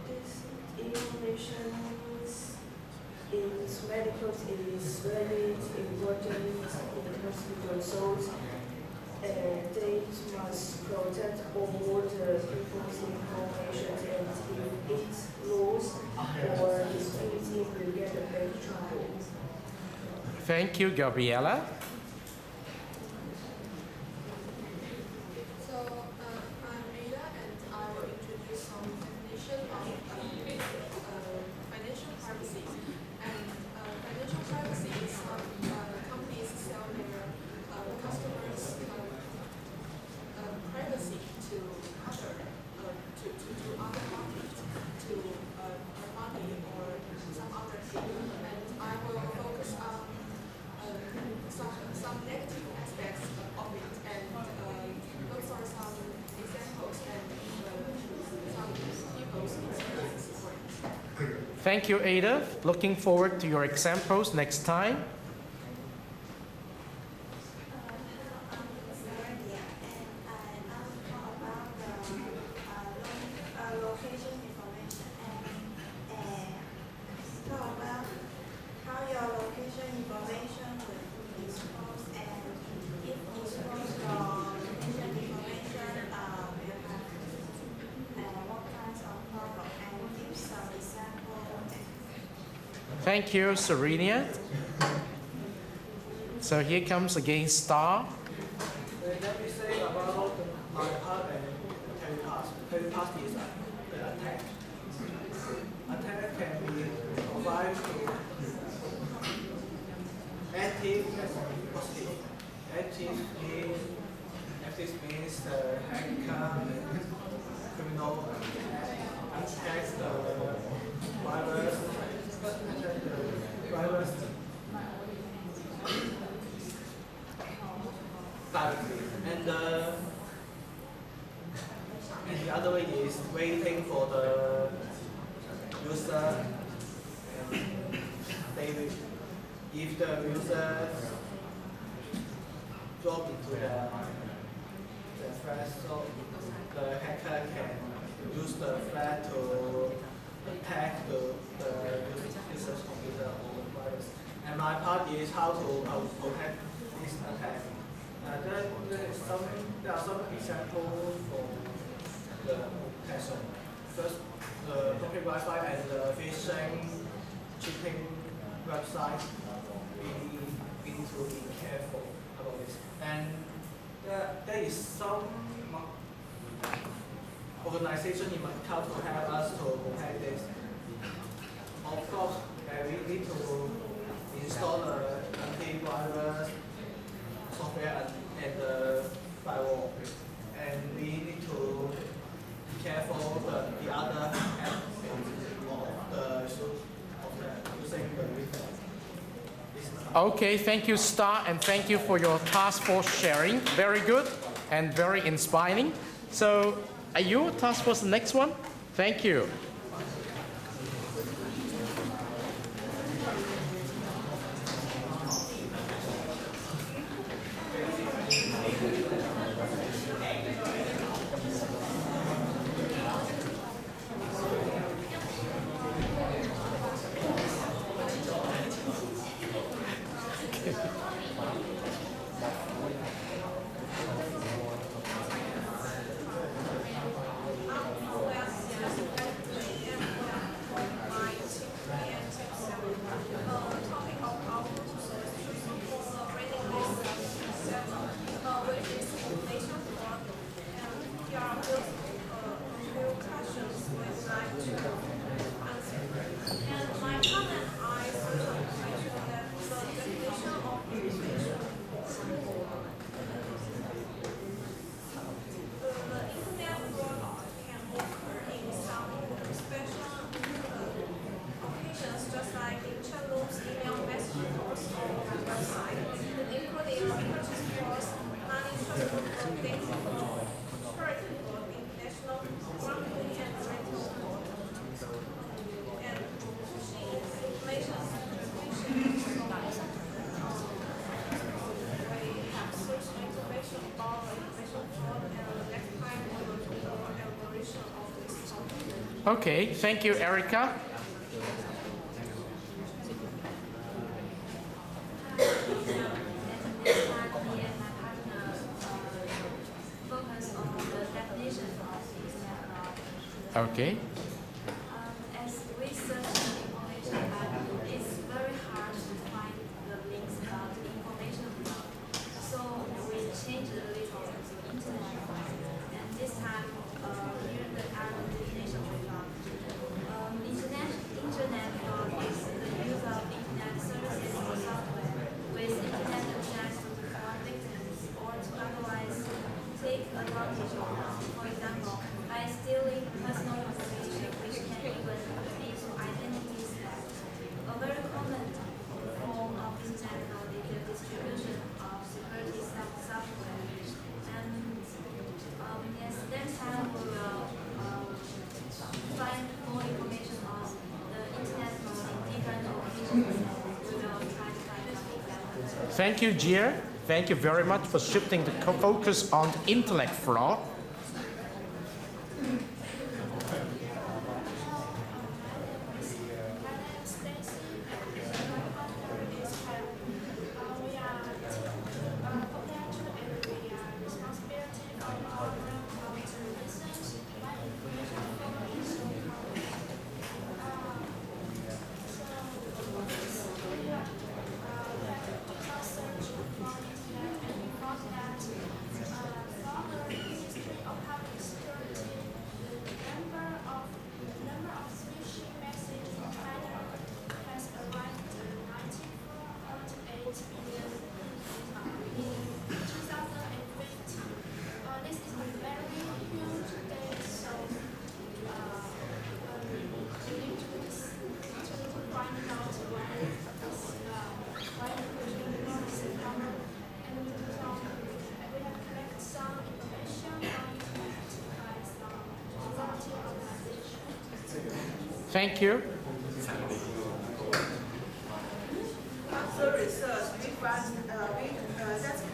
this information in medical is very important in hospital. So they must protect all the people's information, and if it's lost or is missing, we get a big trouble. Thank you, Gabriella. So I'm Ada, and I will introduce some definition of financial privacy. And financial privacy is how companies sell their customers' privacy to other parties, to a party or some other people. And I will focus on some negative aspects of it, and those are some examples and some people's experiences for it. Thank you, Ada. Looking forward to your examples next time. Location information and talk about how your location information will be exposed, and if exposed your location information will have what kinds of problem, and give some examples. Thank you, Serenia. So here comes again Star. Let me say about my part and telepast. Telepast is the attack. Attack can be provided to active and positive. Active means the hacker, criminal attack the virus, directly. And the other way is waiting for the user. If the user drop into the threat, so the hacker can use the threat to attack the user's computer or virus. And my part is is how to protect this attack. There are some examples from the protection. First, the public Wi-Fi and the phishing, cheating websites. We need to be careful about this. And there is some organization in Macau to help us to protect this. Of course, we need to install the antivirus software and the firewall. And we need to be careful the other aspects of the using the internet. Okay, thank you, Star, and thank you for your task force sharing. Very good and very inspiring. So, are you task force the next one? Thank you. Okay, thank you, Erica. Okay. As we search information, it's very hard to find the links about information. So we changed a little to internet, and this time here the other definition we got. Internet is the use of internet services or software with internet access to fraud victims or to otherwise take advantage of them. For example, by stealing personal information, which can even lead to identity theft. A very common form of internet fraud is the distribution of security software. And yes, next time we will find more information on the internet fraud in different occasions. We will try to find some examples. Thank you, Jia. Thank you very much for shifting the focus on internet fraud. Thank you. After research, we find that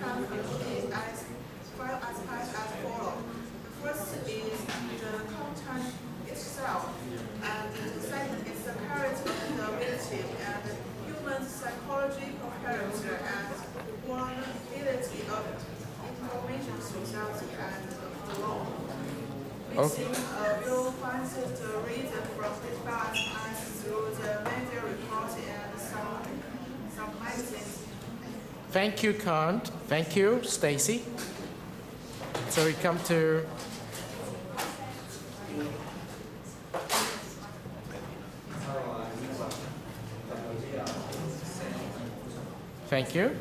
can be as five aspects as follow. The first is the content itself, and the second is the character of the victim and human psychological character and vulnerability of information society and the law. We think we'll find the reason from this part and through the media reports and some magazines. Thank you, Kant. Thank you, Stacy. So we come to thank you.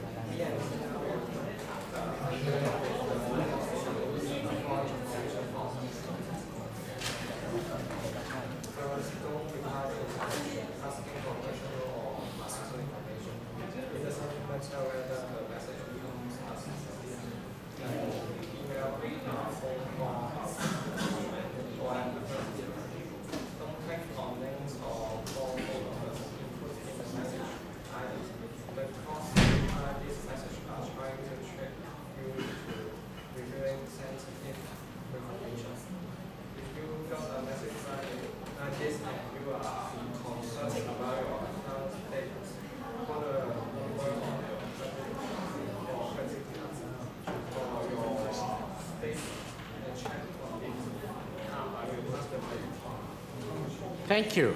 Thank you.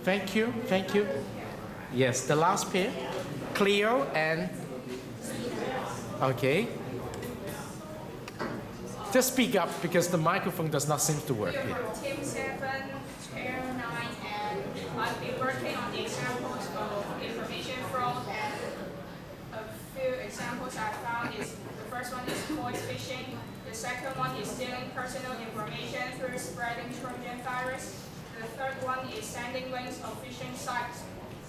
Thank you, thank you. Yes, the last pair, Cleo and, okay. Just speak up because the microphone does not seem to work here. Team 7, Chair 9, and I've been working on the examples of information fraud, and a few examples I found is, the first one is voice phishing, the second one is stealing personal information through spreading Trojan virus, the third one is sending links of phishing sites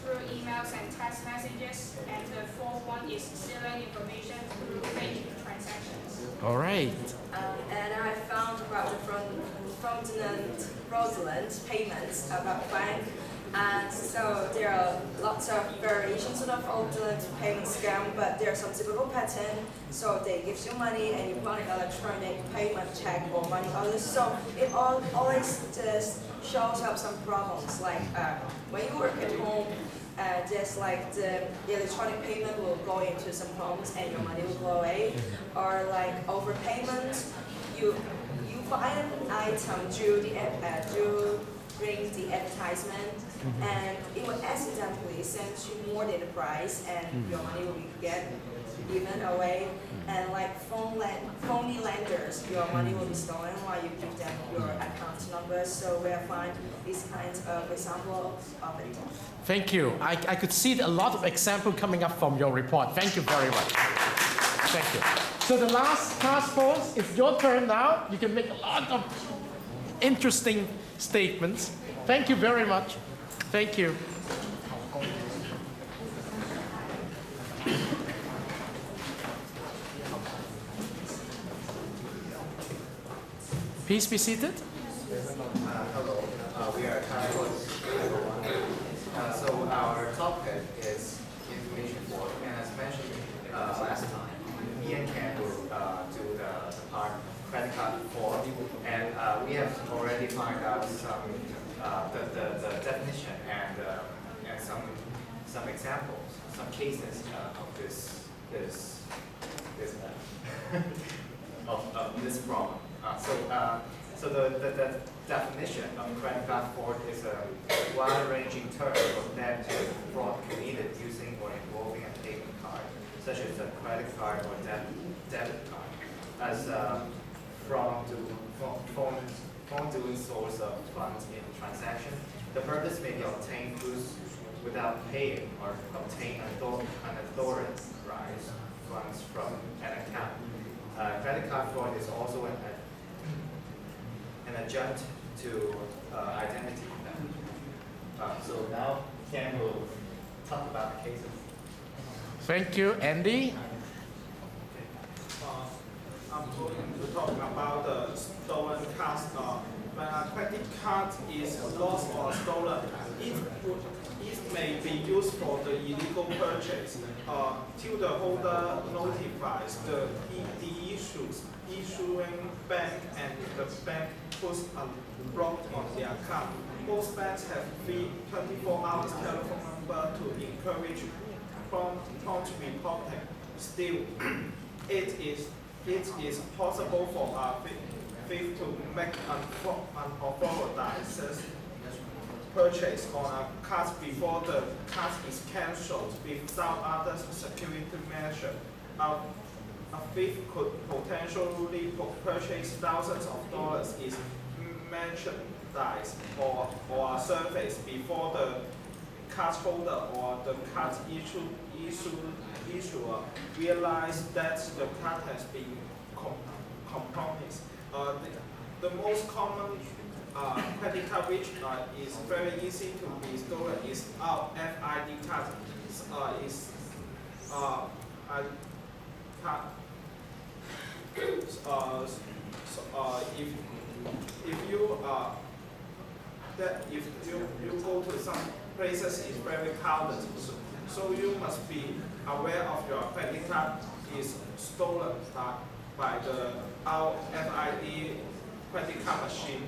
through emails and text messages, and the fourth one is stealing information through fake transactions. All right. And I found about the fraudulent payments about bank. And so there are lots of variations of the fraudulent payment scam, but there are some typical pattern. So they give you money and you put an electronic payment check or money orders. So it always just shows up some problems. Like when you work at home, just like the electronic payment will go into some homes and your money will go away. Or like overpayment, you buy an item during the advertisement, and it will accidentally send you more than the price, and your money will be given away. And like phony lenders, your money will be stolen while you give them your account number. So we find these kinds of examples of it. Thank you. I could see a lot of examples coming up from your report. Thank you very much. Thank you. So the last task force, it's your turn now. You can make a lot of interesting statements. Thank you very much. Thank you. Please be seated. Hello, we are task force 1. So our topic is information fraud, and as mentioned last time, me and Ken will do the part credit card fraud, and we have already found out some the definition and some examples, some cases of this of this problem. So the definition of credit card fraud is a wide-ranging term for debt fraud committed using or involving a payment card, such as a credit card or debit card, as from fraudulent source of funds in transaction. The purpose may be obtain goods without paying or obtain unauthorized funds from an account. Credit card fraud is also an adjunct to identity theft. So now Ken will talk about the cases. Thank you, Andy. I'm going to talk about the stolen cards. When a credit card is lost or stolen, it may be used for the illegal purchase till the holder notifies the issuing bank and the bank puts a block on the account. Most banks have free 24-hour telephone number to encourage prompt reporting. Still, it is possible for a thief to make unauthorized purchase on a card before the card is cancelled without other security measure. A thief could potentially purchase thousands of dollars in merchandise or a service before the card holder or the card issuer realize that the card has been compromised. The most common credit card which is very easy to be stolen is our FID card. If you go to some places, it's very crowded. So you must be aware of your credit card is stolen by our FID credit card machine.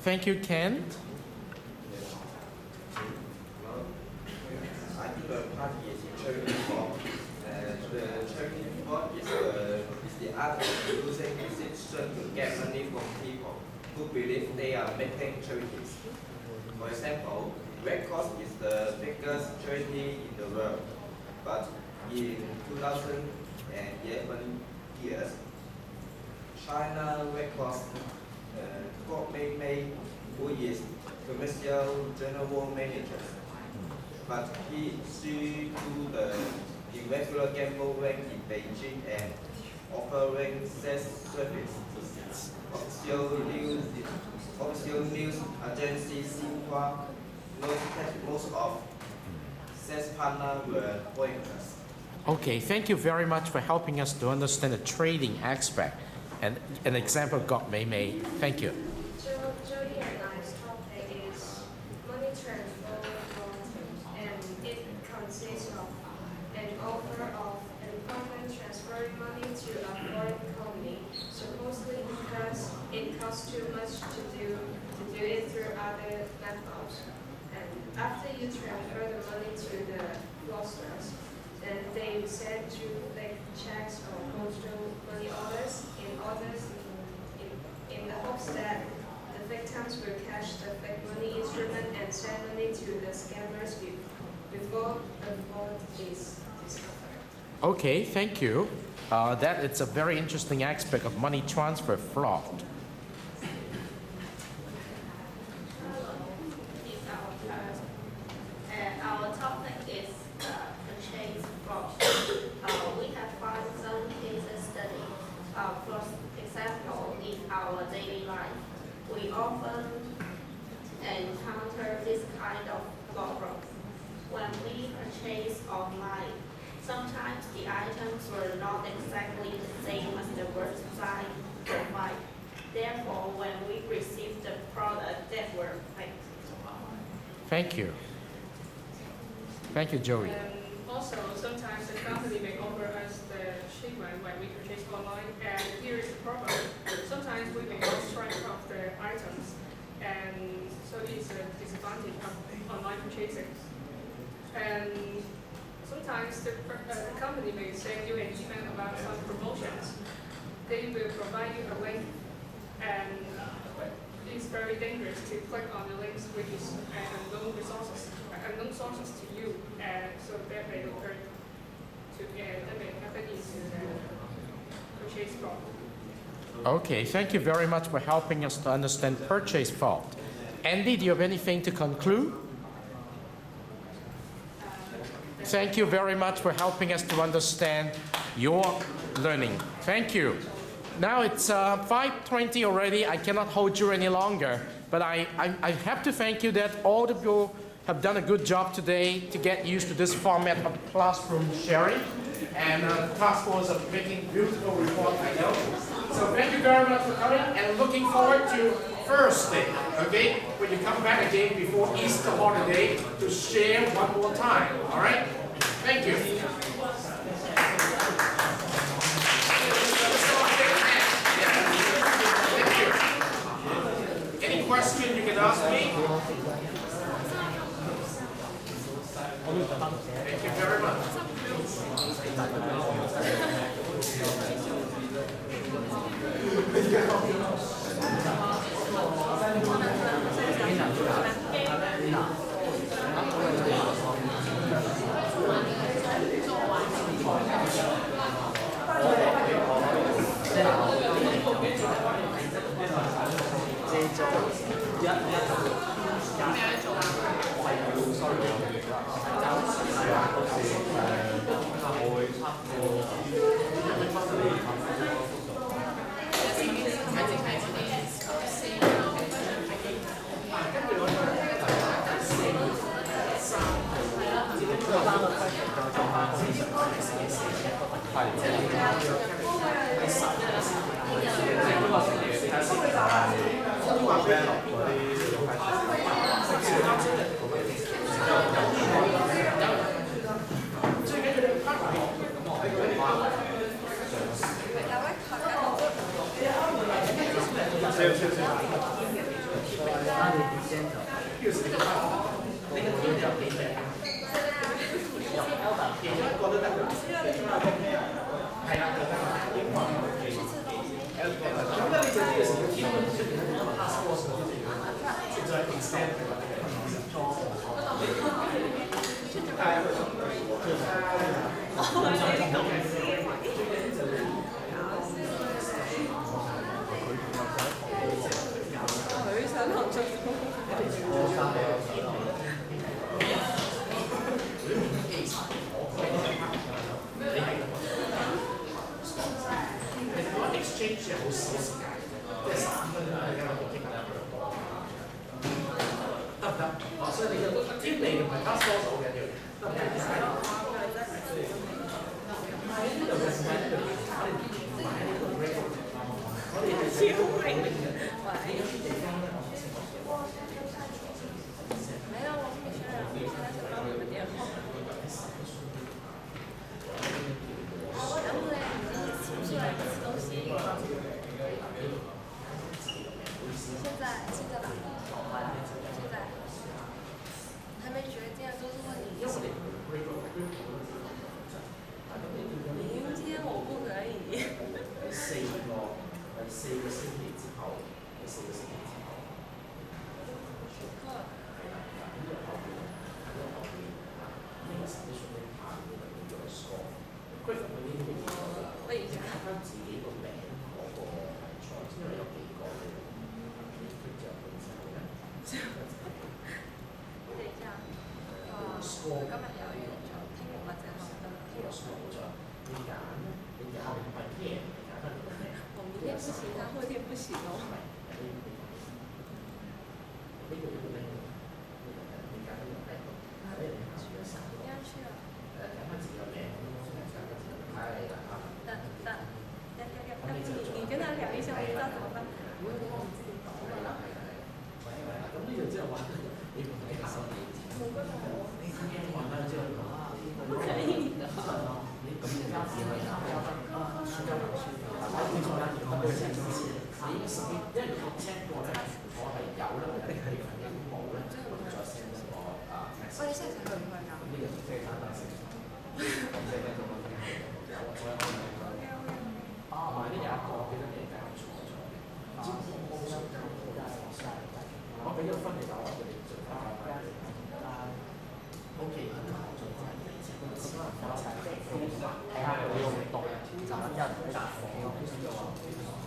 Thank you, Ken. I think the party is charity fraud. The charity fraud is the art of using deception to get money from people who believe they are making charities. For example, Red Cross is the biggest charity in the world, but in 2011 years, China Red Cross got Mei, who is commercial general manager, but she do the irregular gambling in Beijing and offering sex service. Official news agency Xinhua noted that most of sex partners were foreigners. Okay, thank you very much for helping us to understand the trading aspect. And an example got Mei. Thank you. Jody and I's topic is money transfer, and it consists of an offer of employment transferring money to a foreign company, supposedly because it costs too much to do it through other methods. And after you transfer the money to the fraudsters, then they send you fake checks or postal money orders in the hopes that the victims will cash the fake money instrument and send money to the scammers before the fraud is discovered. Okay, thank you. That is a very interesting aspect of money transfer fraud. Our topic is purchase fraud. We have found some cases study. For example, in our daily life, we often encounter this kind of problem. When we purchase online, sometimes the items were not exactly the same as the website provide. Therefore, when we received the product, that were fake. Thank you. Thank you, Joey. Also, sometimes the company may offer us the shipment when we purchase online, and here is the problem. Sometimes we may lose track of the items, and so it's a disadvantage of online purchasing. And sometimes the company may send you an email about some promotions. They will provide you a link, and it's very dangerous to click on the links which is unknown sources to you, and so that may occur that may happen in the purchase fraud. Okay, thank you very much for helping us to understand purchase fault. Andy, do you have anything to conclude? Thank you very much for helping us to understand your learning. Thank you. Now it's 5:20 already. I cannot hold you any longer, but I have to thank you that all of you have done a good job today to get used to this format of classroom sharing. And task force of making beautiful report, I know. So thank you very much for coming and looking forward to Thursday, okay? When you come back again before Easter holiday to share one more time, all right? Thank you. Thank you. Any question you can ask me? Thank you very much.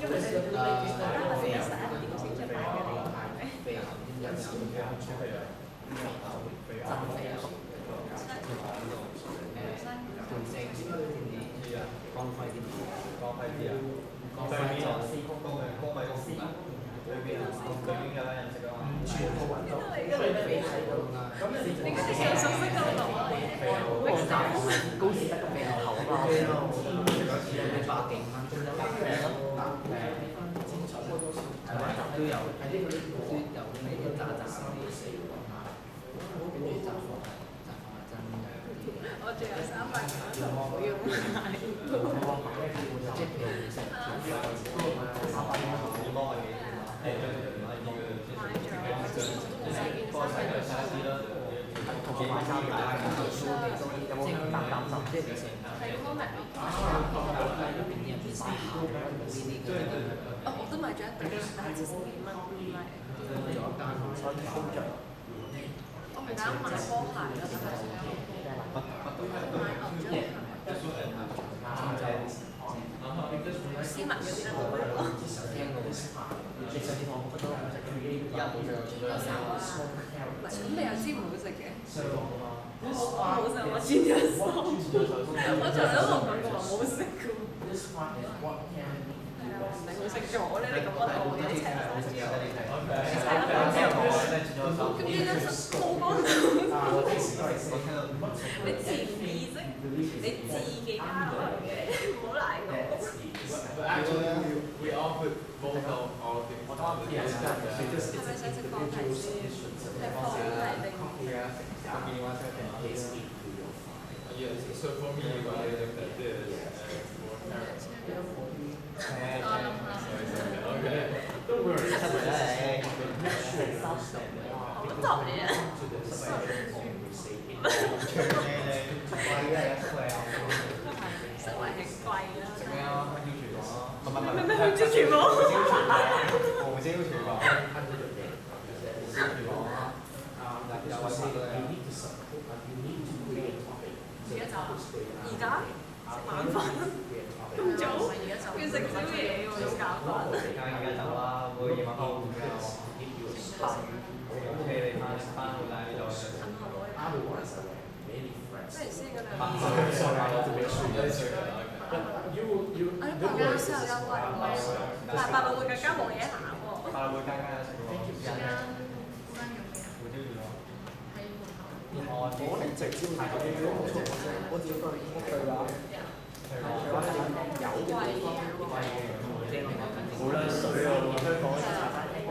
因為我都買咗一對，但係只是2蚊唔係。我咪打買波鞋咯，買牛津鞋。斯文嗰啲都冇乜咯。咁你又知唔好食嘅？我好食，我專一心。我從來都冇講過話冇食嘅。你好食咗咧？你咁講我哋一齊嚟食咗。咁點解冇幫到？你自己識，你自己加落去嘅，唔好賴我。We offered both of our things. 係咪想食放題先？係放題定？ Yes, so for me, I looked at this as more carrots. Okay. Don't worry. 我答你啊！食為係貴啦。咩香蕉廚房？胡椒廚房。而家食晚飯咁早，要食宵夜喎，要搞飯。而家走啦，會夜晚黑唔夠。OK，你翻好啦，呢度。即係先嗰兩。爸爸有時候有運喎，但係爸爸會更加冇嘢行喎。爸會間間食喎。我哋直接係我只對我對話。好啦，水啊！香港茶餐廳貴，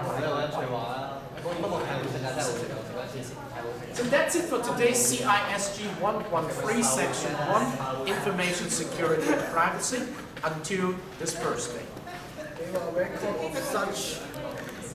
我覺得翠華啦，不過太好食啦，真係好食啊！我食嗰次食太好食。So that's it for today's CISG113 Section 1, Information Security and Privacy, until this Thursday. They were record of such